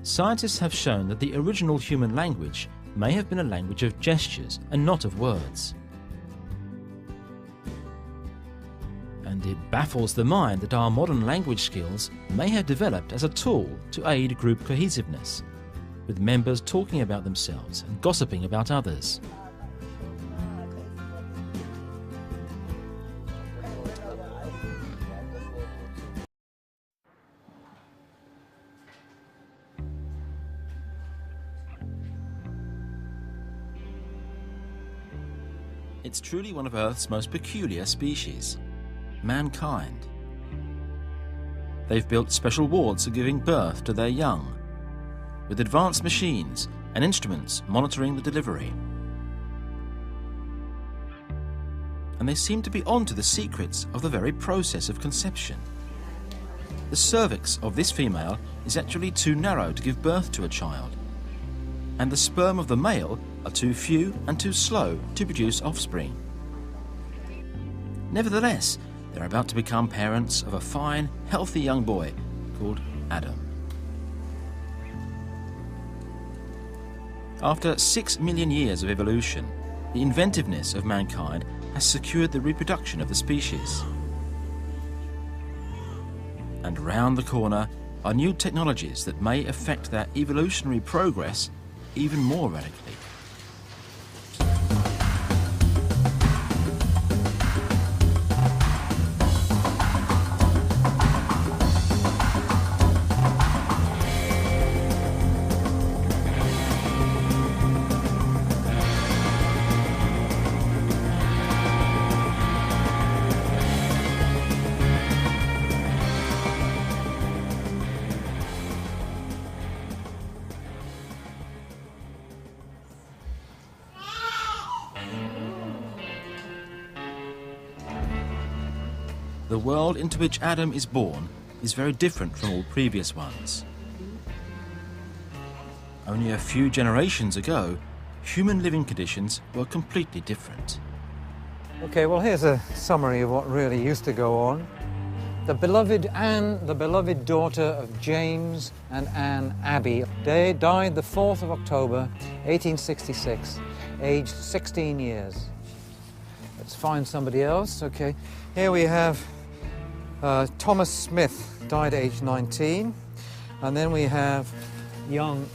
Scientists have shown that the original human language may have been a language of gestures and not of words. And And it baffles the mind that our modern language skills may have developed as a tool to aid group cohesiveness, with members talking about themselves and gossiping about others. It's truly one of Earth's most peculiar species, mankind. They've built special wards for giving birth to their young, with advanced machines and instruments monitoring the delivery. And they seem to be onto the secrets of the very process of conception. The cervix of this female is actually too narrow to give birth to a child, and the sperm of the male are too few and too slow to produce offspring. Nevertheless, they're about to become parents of a fine, healthy young boy called Adam. After 6 million years of evolution, the inventiveness of mankind has secured the reproduction of the species. And round the corner are new technologies that may affect their evolutionary progress even more radically. The world into which Adam is born is very different from all previous ones. Only a few generations ago, human living conditions were completely different. Okay, well here's a summary of what really used to go on. The beloved Anne, the beloved daughter of James and Anne Abbey, they died the 4th of October, 1866, aged 16 years. Let's find somebody else. Okay, here we have Thomas Smith, died aged 19. And then we have young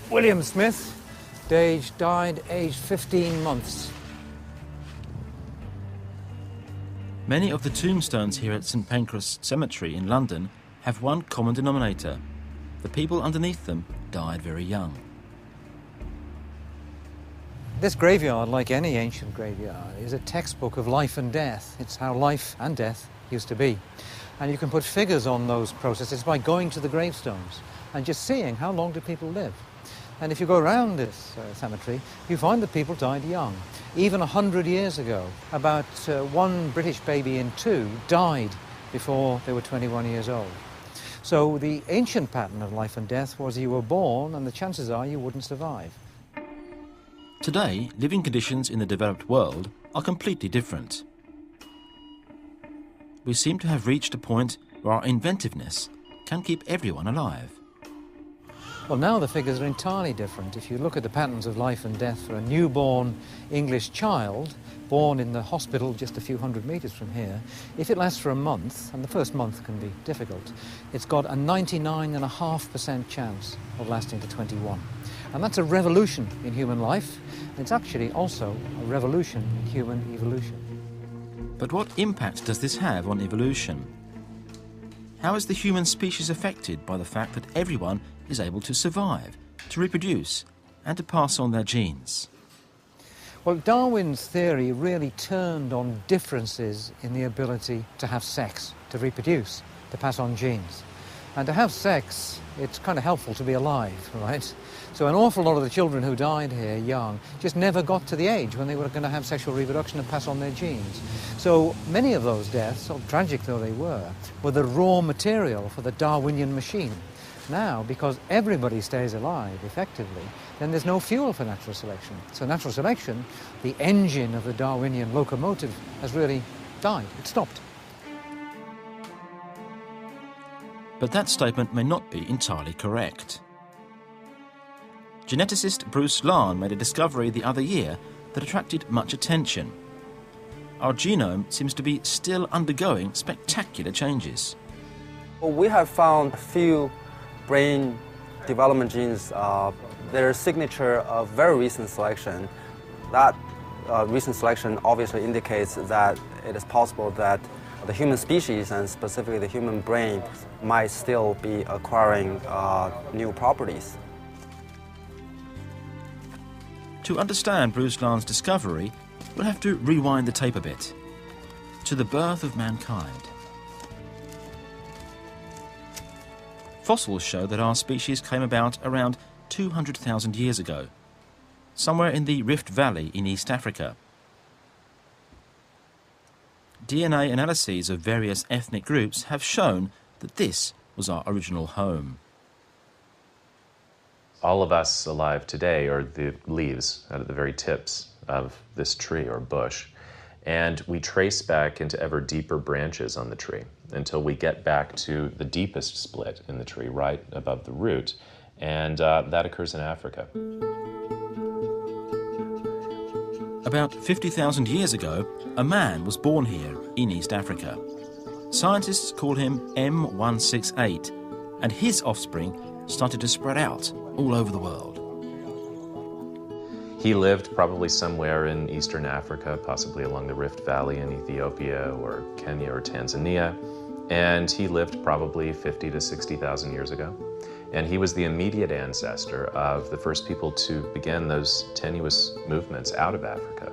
William Smith, died aged 15 months. Many of the tombstones here at St Pancras Cemetery in London have one common denominator. The people underneath them died very young. This graveyard, like any ancient graveyard, is a textbook of life and death. It's how life and death used to be. And you can put figures on those processes by going to the gravestones and just seeing how long do people live. And if you go around this cemetery, you find that people died young. Even 100 years ago, about 1 British baby in 2 died before they were 21 years old. So the ancient pattern of life and death was you were born and the chances are you wouldn't survive. Today, living conditions in the developed world are completely different. We seem to have reached a point where our inventiveness can keep everyone alive. Well, now the figures are entirely different. If you look at the patterns of life and death for a newborn English child, born in the hospital just a few hundred metres from here, if it lasts for a month, and the first month can be difficult, it's got a 99.5% chance of lasting to 21. And that's a revolution in human life. It's actually also a revolution in human evolution. But what impact does this have on evolution? How is the human species affected by the fact that everyone is able to survive, to reproduce, and to pass on their genes? Well, Darwin's theory really turned on differences in the ability to have sex, to reproduce, to pass on genes. And to have sex, it's kind of helpful to be alive, right? So an awful lot of the children who died here young just never got to the age when they were going to have sexual reproduction and pass on their genes. So many of those deaths, so tragic though they were the raw material for the Darwinian machine. Now, because everybody stays alive, effectively, then there's no fuel for natural selection. So natural selection, the engine of the Darwinian locomotive, has really died. It stopped. But that statement may not be entirely correct. Geneticist Bruce Lahn made a discovery the other year that attracted much attention. our genome seems to be still undergoing spectacular changes. Well, we have found a few brain development genes, their signature of very recent selection. That recent selection obviously indicates that it is possible that the human species, and specifically the human brain, might still be acquiring new properties. To understand Bruce Lahn's discovery, we'll have to rewind the tape a bit, to the birth of mankind. Fossils show that our species came about around 200,000 years ago, somewhere in the Rift Valley in East Africa. DNA analyses of various ethnic groups have shown that this was our original home. All of us alive today are the leaves out of the very tips of this tree or bush. And we trace back into ever deeper branches on the tree until we get back to the deepest split in the tree, right above the root. And that occurs in Africa. About 50,000 years ago, a man was born here in East Africa. Scientists call him M168, and his offspring started to spread out all over the world. He lived probably somewhere in Eastern Africa, possibly along the Rift Valley in Ethiopia or Kenya or Tanzania, and he lived probably 50 to 60,000 years ago. And he was the immediate ancestor of the first people to begin those tenuous movements out of Africa.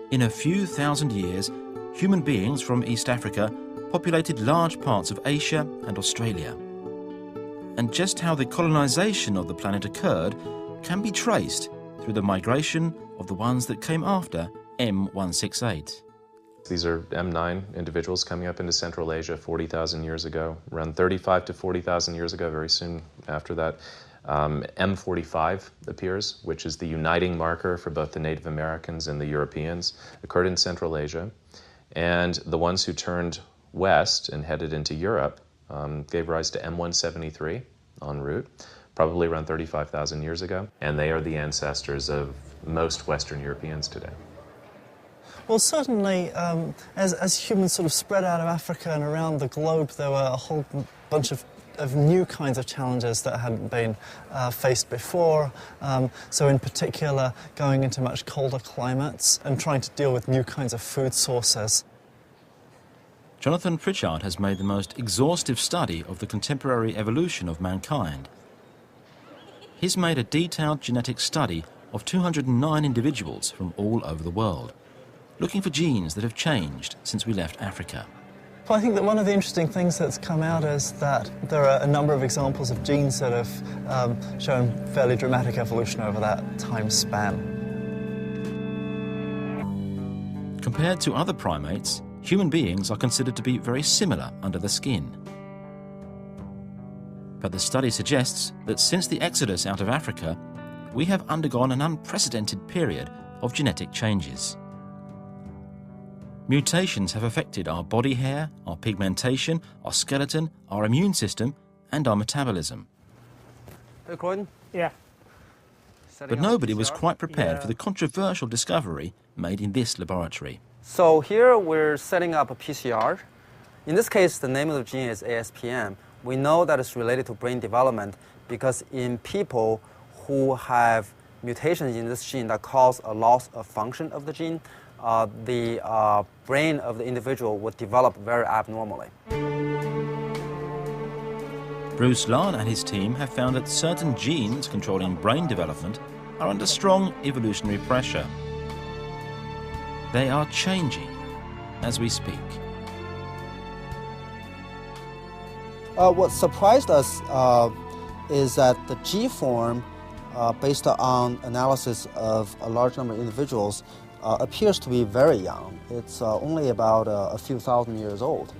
In a few thousand years, human beings from East Africa populated large parts of Asia and Australia. And just how the colonization of the planet occurred can be traced through the migration of the ones that came after M168. These are M9 individuals coming up into Central Asia 40,000 years ago, around 35 to 40,000 years ago, very soon after that. M45 appears, which is the uniting marker for both the Native Americans and the Europeans, occurred in Central Asia. And the ones who turned west and headed into Europe gave rise to M173 en route, probably around 35,000 years ago. And they are the ancestors of most Western Europeans today. Well, certainly, as humans sort of spread out of Africa and around the globe, there were a whole bunch of new kinds of challenges that hadn't been faced before. So in particular, going into much colder climates and trying to deal with new kinds of food sources. Jonathan Pritchard has made the most exhaustive study of the contemporary evolution of mankind. He's made a detailed genetic study of 209 individuals from all over the world, looking for genes that have changed since we left Africa. Well, I think that one of the interesting things that's come out is that there are a number of examples of genes that have shown fairly dramatic evolution over that time span. Compared to other primates, human beings are considered to be very similar under the skin. But the study suggests that since the exodus out of Africa, we have undergone an unprecedented period of genetic changes. Mutations have affected our body hair, our pigmentation, our skeleton, our immune system, and our metabolism. Recording? Yeah. But nobody was quite prepared for the controversial discovery made in this laboratory. So here we're setting up a PCR. In this case, the name of the gene is ASPM. We know that it's related to brain development because in people who have mutations in this gene that cause a loss of function of the gene, the brain of the individual would develop very abnormally. Bruce Lahn and his team have found that certain genes controlling brain development are under strong evolutionary pressure. They are changing as we speak. What surprised us is that the G form, based on analysis of a large number of individuals, appears to be very young. It's only about a few thousand years old.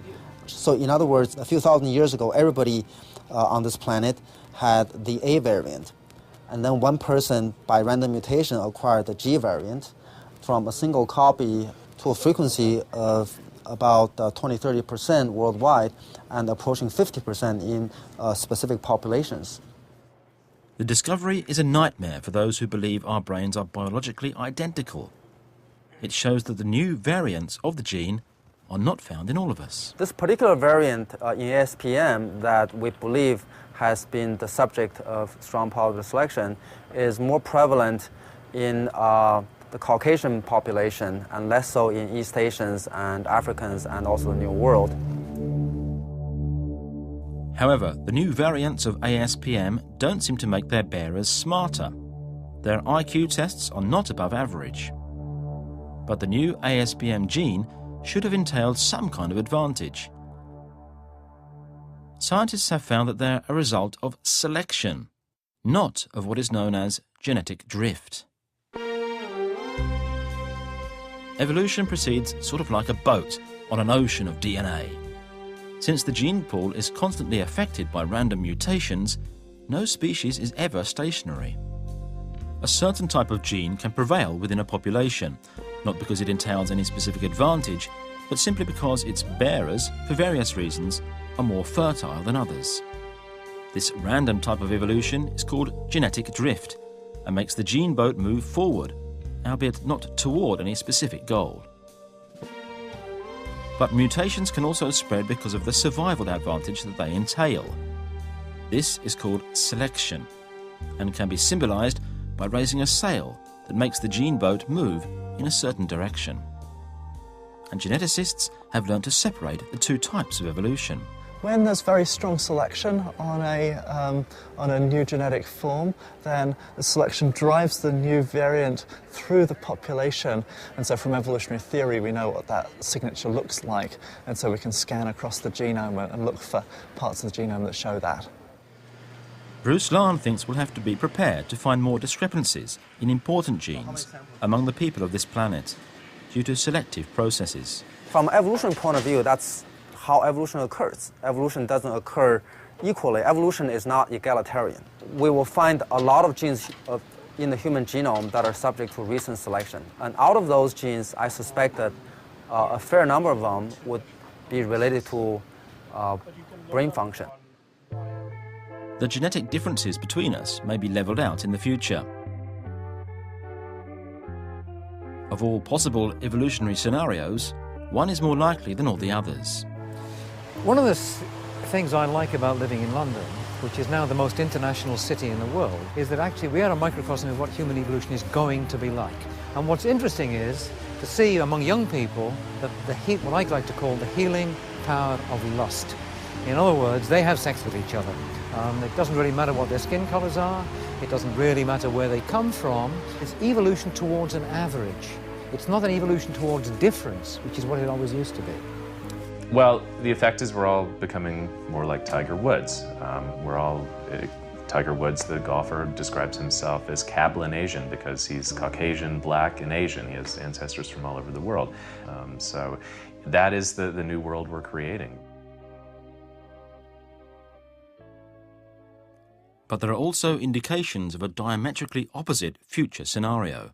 So in other words, a few thousand years ago, everybody on this planet had the A variant. And then one person, by random mutation, acquired the G variant from a single copy to a frequency of about 20-30% worldwide and approaching 50% in specific populations. The discovery is a nightmare for those who believe our brains are biologically identical. it shows that the new variants of the gene are not found in all of us. This particular variant in ASPM that we believe has been the subject of strong positive selection is more prevalent in the Caucasian population and less so in East Asians and Africans and also the New World. However, the new variants of ASPM don't seem to make their bearers smarter. Their IQ tests are not above average. But the new ASPM gene should have entailed some kind of advantage. Scientists have found that they're a result of selection, not of what is known as genetic drift. Evolution proceeds sort of like a boat on an ocean of DNA. Since the gene pool is constantly affected by random mutations, no species is ever stationary. A certain type of gene can prevail within a population, not because it entails any specific advantage, but simply because its bearers, for various reasons, are more fertile than others. This random type of evolution is called genetic drift and makes the gene boat move forward, albeit not toward any specific goal. But mutations can also spread because of the survival advantage that they entail. This is called selection and can be symbolized by raising a sail that makes the gene boat move in a certain direction. And geneticists have learned to separate the two types of evolution. When there's very strong selection on a new genetic form, then the selection drives the new variant through the population. And so from evolutionary theory, we know what that signature looks like. And so we can scan across the genome and look for parts of the genome that show that. Bruce Lahn thinks we'll have to be prepared to find more discrepancies in important genes among the people of this planet due to selective processes. From an evolutionary point of view, that's how evolution occurs. Evolution doesn't occur equally. Evolution is not egalitarian. We will find a lot of genes in the human genome that are subject to recent selection. And out of those genes, I suspect that a fair number of them would be related to brain function. The genetic differences between us may be leveled out in the future. Of all possible evolutionary scenarios, one is more likely than all the others. One of the things I like about living in London, which is now the most international city in the world, is that actually we are a microcosm of what human evolution is going to be like. And what's interesting is to see among young people that what I like to call the healing power of lust. In other words, they have sex with each other. It doesn't really matter what their skin colours are. It doesn't really matter where they come from. It's evolution towards an average. It's not an evolution towards difference, which is what it always used to be. Well, the effect is we're all becoming more like Tiger Woods. Tiger Woods, the golfer, describes himself as Kablan Asian because he's Caucasian, black, and Asian. He has ancestors from all over the world. So that is the new world we're creating. But there are also indications of a diametrically opposite future scenario.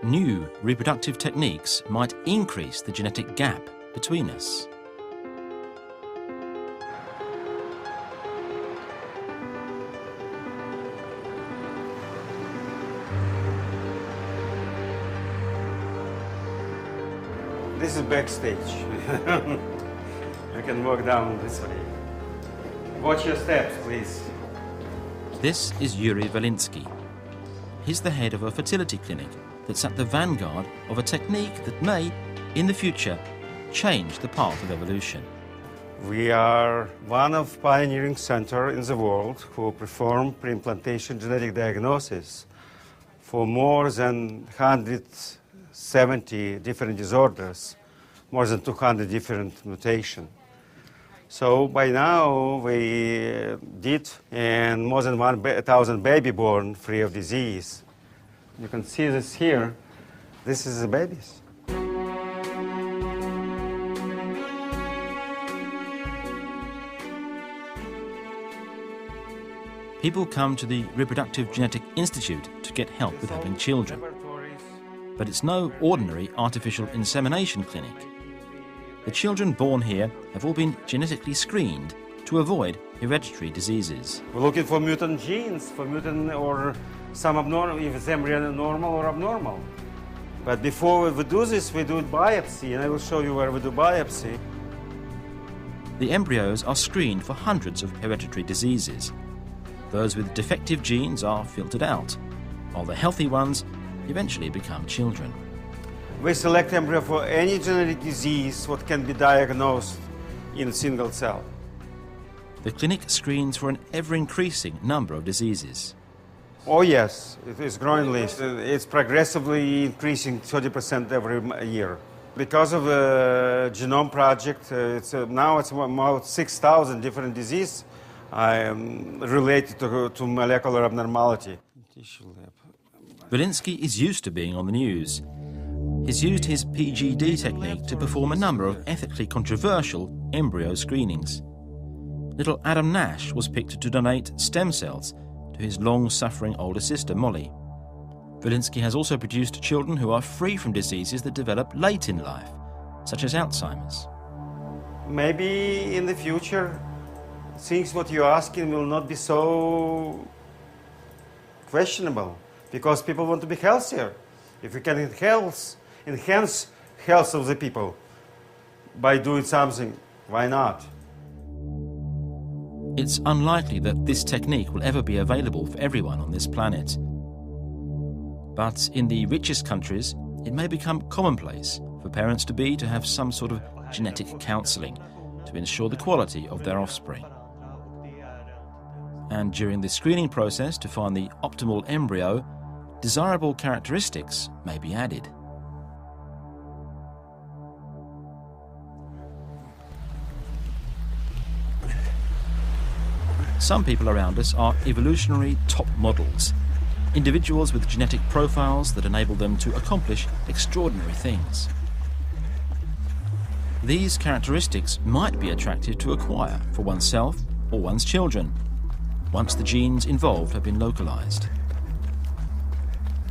New reproductive techniques might increase the genetic gap between us. This is backstage. You can walk down this way. Watch your steps, please. This is Yuri Valinsky. He's the head of a fertility clinic that's at the vanguard of a technique that may, in the future, change the path of evolution. We are one of pioneering centers in the world who perform pre-implantation genetic diagnosis for more than 170 different disorders, more than 200 different mutations. So by now we did and more than 1,000 baby born free of disease. You can see this here. This is the babies. People come to the Reproductive Genetic Institute to get help with having children. But it's no ordinary artificial insemination clinic. The children born here have all been genetically screened to avoid hereditary diseases. We're looking for mutant genes, for mutant or some abnormal, if it's embryo normal or abnormal. But before we do this, we do biopsy, and I will show you where we do biopsy. The embryos are screened for hundreds of hereditary diseases. Those with defective genes are filtered out, while the healthy ones eventually become children. We select embryo for any genetic disease what can be diagnosed in a single cell. The clinic screens for an ever-increasing number of diseases. Oh yes, it is growing list. It's progressively increasing 30% every year. Because of the Genome Project, now it's about 6,000 different diseases related to molecular abnormality. Velinsky is used to being on the news. He's used his PGD technique to perform a number of ethically controversial embryo screenings. Little Adam Nash was picked to donate stem cells to his long-suffering older sister, Molly. Velinsky has also produced children who are free from diseases that develop late in life, such as Alzheimer's. Maybe in the future, things what you're asking will not be so questionable, because people want to be healthier. If we can enhance health of the people by doing something, why not? It's unlikely that this technique will ever be available for everyone on this planet. But in the richest countries, it may become commonplace for parents-to-be to have some sort of genetic counselling to ensure the quality of their offspring. And during the screening process to find the optimal embryo, desirable characteristics may be added. Some people around us are evolutionary top models, individuals with genetic profiles that enable them to accomplish extraordinary things. These characteristics might be attractive to acquire for oneself or one's children, once the genes involved have been localized.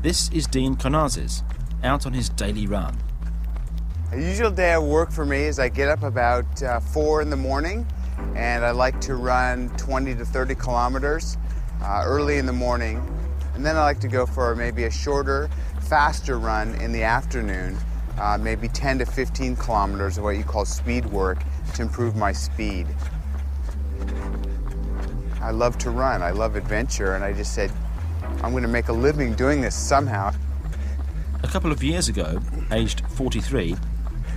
This is Dean Konazes, out on his daily run. A usual day at work for me is I get up about 4 in the morning, and I like to run 20 to 30 kilometers early in the morning. And then I like to go for maybe a shorter, faster run in the afternoon, maybe 10 to 15 kilometers of what you call speed work to improve my speed. I love to run, I love adventure, and I just said, I'm going to make a living doing this somehow. A couple of years ago, aged 43,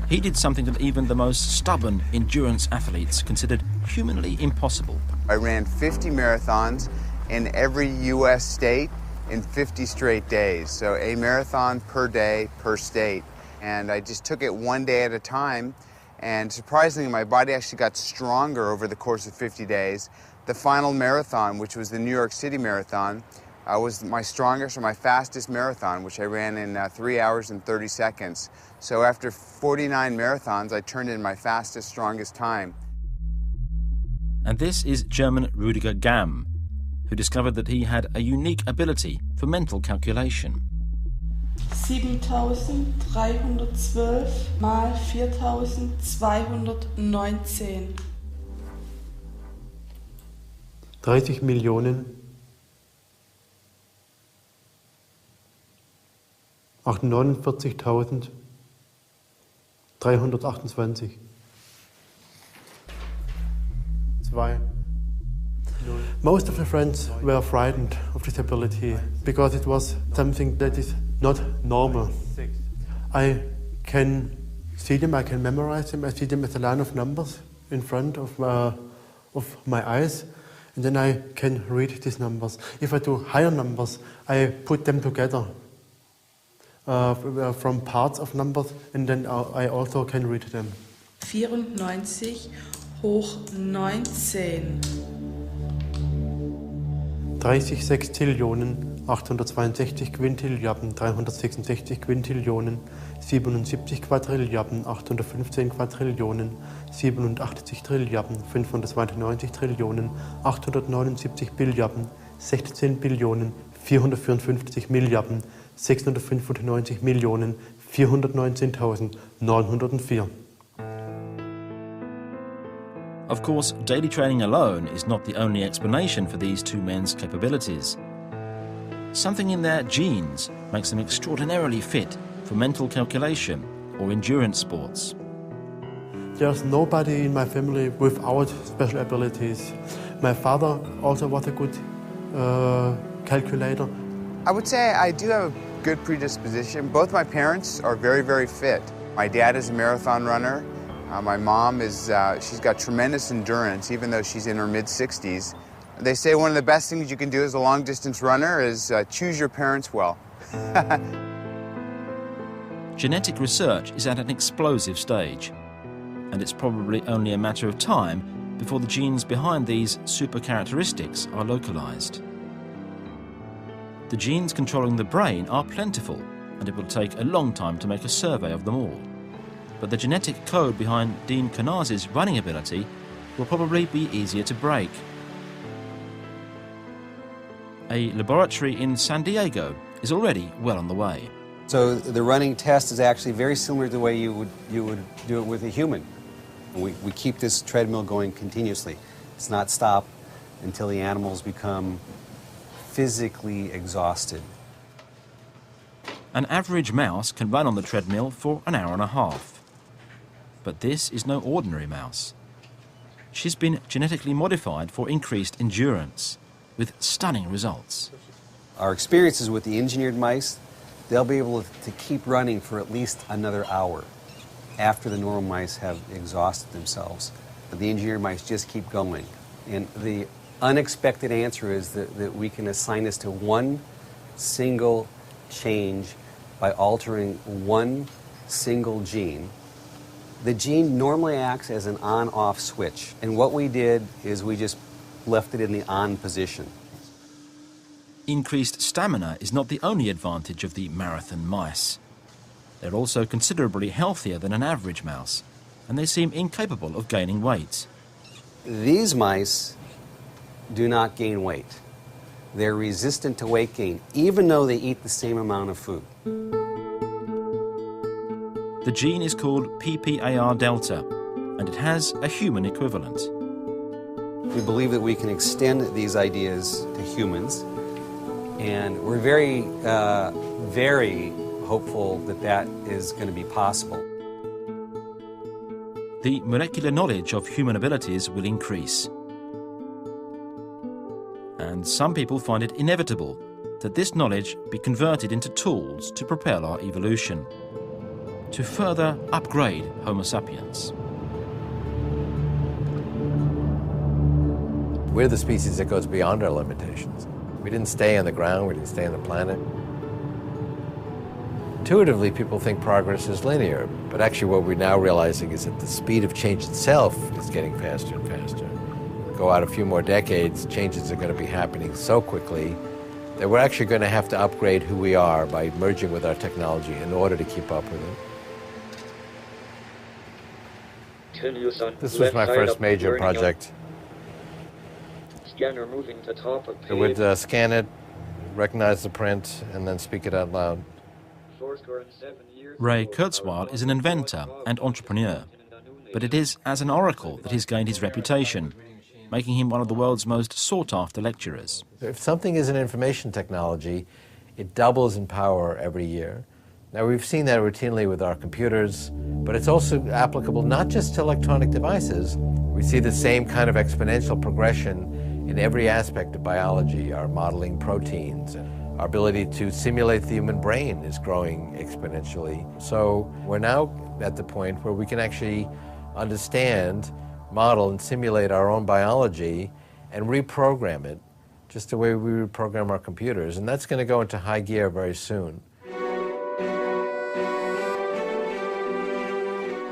he did something that even the most stubborn endurance athletes considered humanly impossible. I ran 50 marathons in every U.S. state in 50 straight days. So a marathon per day, per state. And I just took it one day at a time. And surprisingly, my body actually got stronger over the course of 50 days. The final marathon, which was the New York City Marathon, was my strongest or my fastest marathon, which I ran in 3 hours and 30 seconds. So after 49 marathons, I turned in my fastest, strongest time. And this is German Rüdiger Gamm, who discovered that he had a unique ability for mental calculation. 7.312 mal 4.219. 30 Millionen 49.328. 2. Most of the friends were frightened of this ability because it was something that is not normal. I can see them, I can memorize them, I see them as a line of numbers in front of my eyes, and then I can read these numbers. If I do higher numbers, I put them together from parts of numbers, and then I also can read them. 94 hoch 19. 30 Sextillionen, 862 Quintilliarden, 366 Quintillionen, 77 Quadrilliarden, 815 Quadrillionen, 87 Trilliarden, 592 Trillionen, 879 Billiarden, 16 Billionen, 454 Milliarden, 695 Millionen, 419.904. Of course, daily training alone is not the only explanation for these two men's capabilities. something in their genes makes them extraordinarily fit for mental calculation or endurance sports. There's nobody in my family without special abilities. My father also was a good calculator. I would say I do have a good predisposition. Both my parents are very, very fit. My dad is a marathon runner. My mom is, she's got tremendous endurance, even though she's in her mid-60s. They say one of the best things you can do as a long-distance runner is choose your parents well. Genetic research is at an explosive stage, and it's probably only a matter of time before the genes behind these super characteristics are localized. The genes controlling the brain are plentiful, and it will take a long time to make a survey of them all. But the genetic code behind Dean Canaz's running ability will probably be easier to break. A laboratory in San Diego is already well on the way. So the running test is actually very similar to the way you would do it with a human. We keep this treadmill going continuously. It's not stopped until the animals become physically exhausted. An average mouse can run on the treadmill for an hour and a half. But this is no ordinary mouse. She's been genetically modified for increased endurance, with stunning results. Our experiences with the engineered mice, they'll be able to keep running for at least another hour after the normal mice have exhausted themselves. But the engineered mice just keep going. And the unexpected answer is that we can assign this to one single change by altering one single gene. The gene normally acts as an on-off switch, and what we did is we just left it in the on position. Increased stamina is not the only advantage of the marathon mice. They're also considerably healthier than an average mouse, and they seem incapable of gaining weight. These mice do not gain weight. They're resistant to weight gain, even though they eat the same amount of food. The gene is called PPAR delta, and it has a human equivalent. We believe that we can extend these ideas to humans, and we're very, very hopeful that that is going to be possible. The molecular knowledge of human abilities will increase. And some people find it inevitable that this knowledge be converted into tools to propel our evolution, to further upgrade Homo sapiens. We're the species that goes beyond our limitations. We didn't stay on the ground, we didn't stay on the planet. Intuitively, people think progress is linear, but actually what we're now realizing is that the speed of change itself is getting faster and faster. Go out a few more decades, changes are going to be happening so quickly that we're actually going to have to upgrade who we are by merging with our technology in order to keep up with it. This was my first major project. Scanner moving to top of page. It would scan it, recognize the print, and then speak it out loud. Ray Kurzweil is an inventor and entrepreneur, but it is as an oracle that he's gained his reputation, making him one of the world's most sought-after lecturers. If something is an information technology, it doubles in power every year. Now, we've seen that routinely with our computers, but it's also applicable not just to electronic devices. We see the same kind of exponential progression in every aspect of biology, our modeling proteins. Our ability to simulate the human brain is growing exponentially. So we're now at the point where we can actually understand, model, and simulate our own biology and reprogram it just the way we reprogram our computers. And that's going to go into high gear very soon.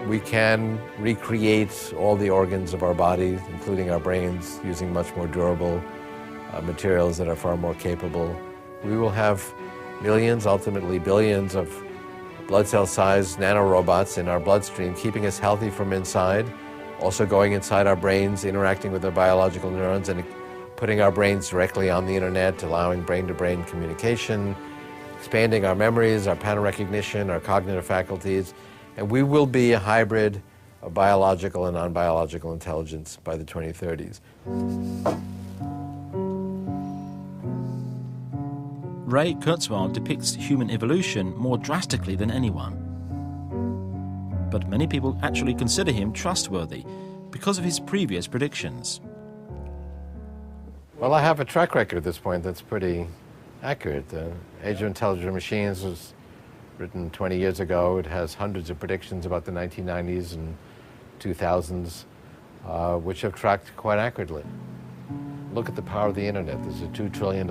We can recreate all the organs of our body, including our brains, using much more durable materials that are far more capable. We will have millions, ultimately billions of blood cell-sized nanorobots in our bloodstream, keeping us healthy from inside, also going inside our brains, interacting with our biological neurons, and putting our brains directly on the internet, allowing brain-to-brain communication, expanding our memories, our pattern recognition, our cognitive faculties, and we will be a hybrid of biological and non-biological intelligence by the 2030s. Ray Kurzweil depicts human evolution more drastically than anyone. But many people actually consider him trustworthy because of his previous predictions. Well, I have a track record at this point that's pretty accurate. Age of Intelligent Machines was written 20 years ago. It has hundreds of predictions about the 1990s and 2000s, which have tracked quite accurately. Look at the power of the internet. There's a $2 trillion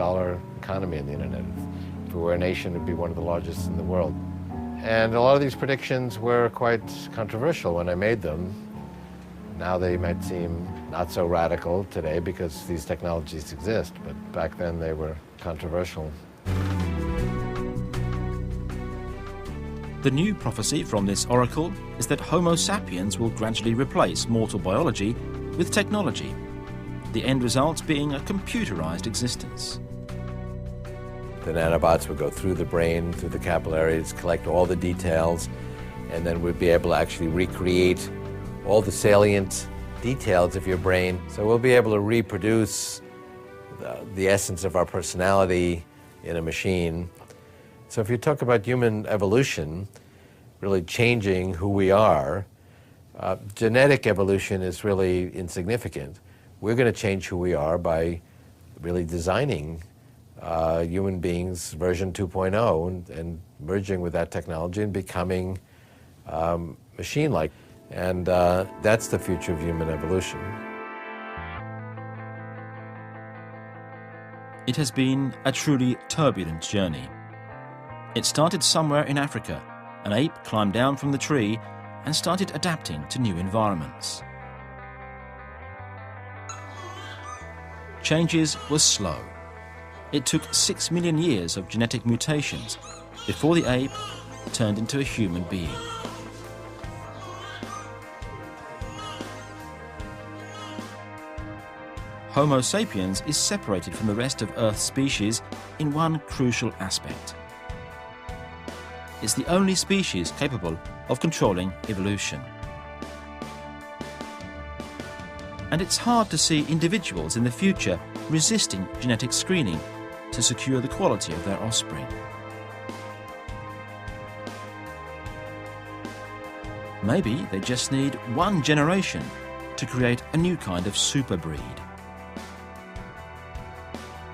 economy in the internet. If we were a nation, it would be one of the largest in the world. And a lot of these predictions were quite controversial when I made them. Now they might seem not so radical today because these technologies exist, but back then they were controversial. The new prophecy from this oracle is that Homo sapiens will gradually replace mortal biology with technology, the end result being a computerized existence. The nanobots would go through the brain, through the capillaries, collect all the details, and then we'd be able to actually recreate all the salient details of your brain. So we'll be able to reproduce the essence of our personality in a machine. So if you talk about human evolution, really changing who we are, genetic evolution is really insignificant. We're going to change who we are by really designing human beings version 2.0 and merging with that technology and becoming machine-like. And that's the future of human evolution. It has been a truly turbulent journey. It started somewhere in Africa. An ape climbed down from the tree and started adapting to new environments. Changes were slow. It took 6 million years of genetic mutations before the ape turned into a human being. Homo sapiens is separated from the rest of Earth's species in one crucial aspect. It's the only species capable of controlling evolution. And it's hard to see individuals in the future resisting genetic screening to secure the quality of their offspring. Maybe they just need one generation to create a new kind of superbreed.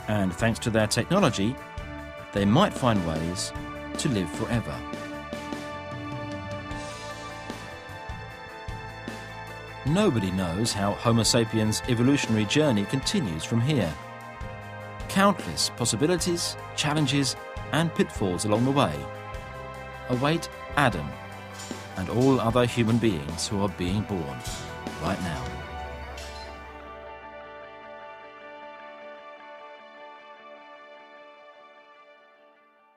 And thanks to their technology, they might find ways to live forever. Nobody knows how Homo sapiens' evolutionary journey continues from here. Countless possibilities, challenges, and pitfalls along the way await Adam and all other human beings who are being born right now.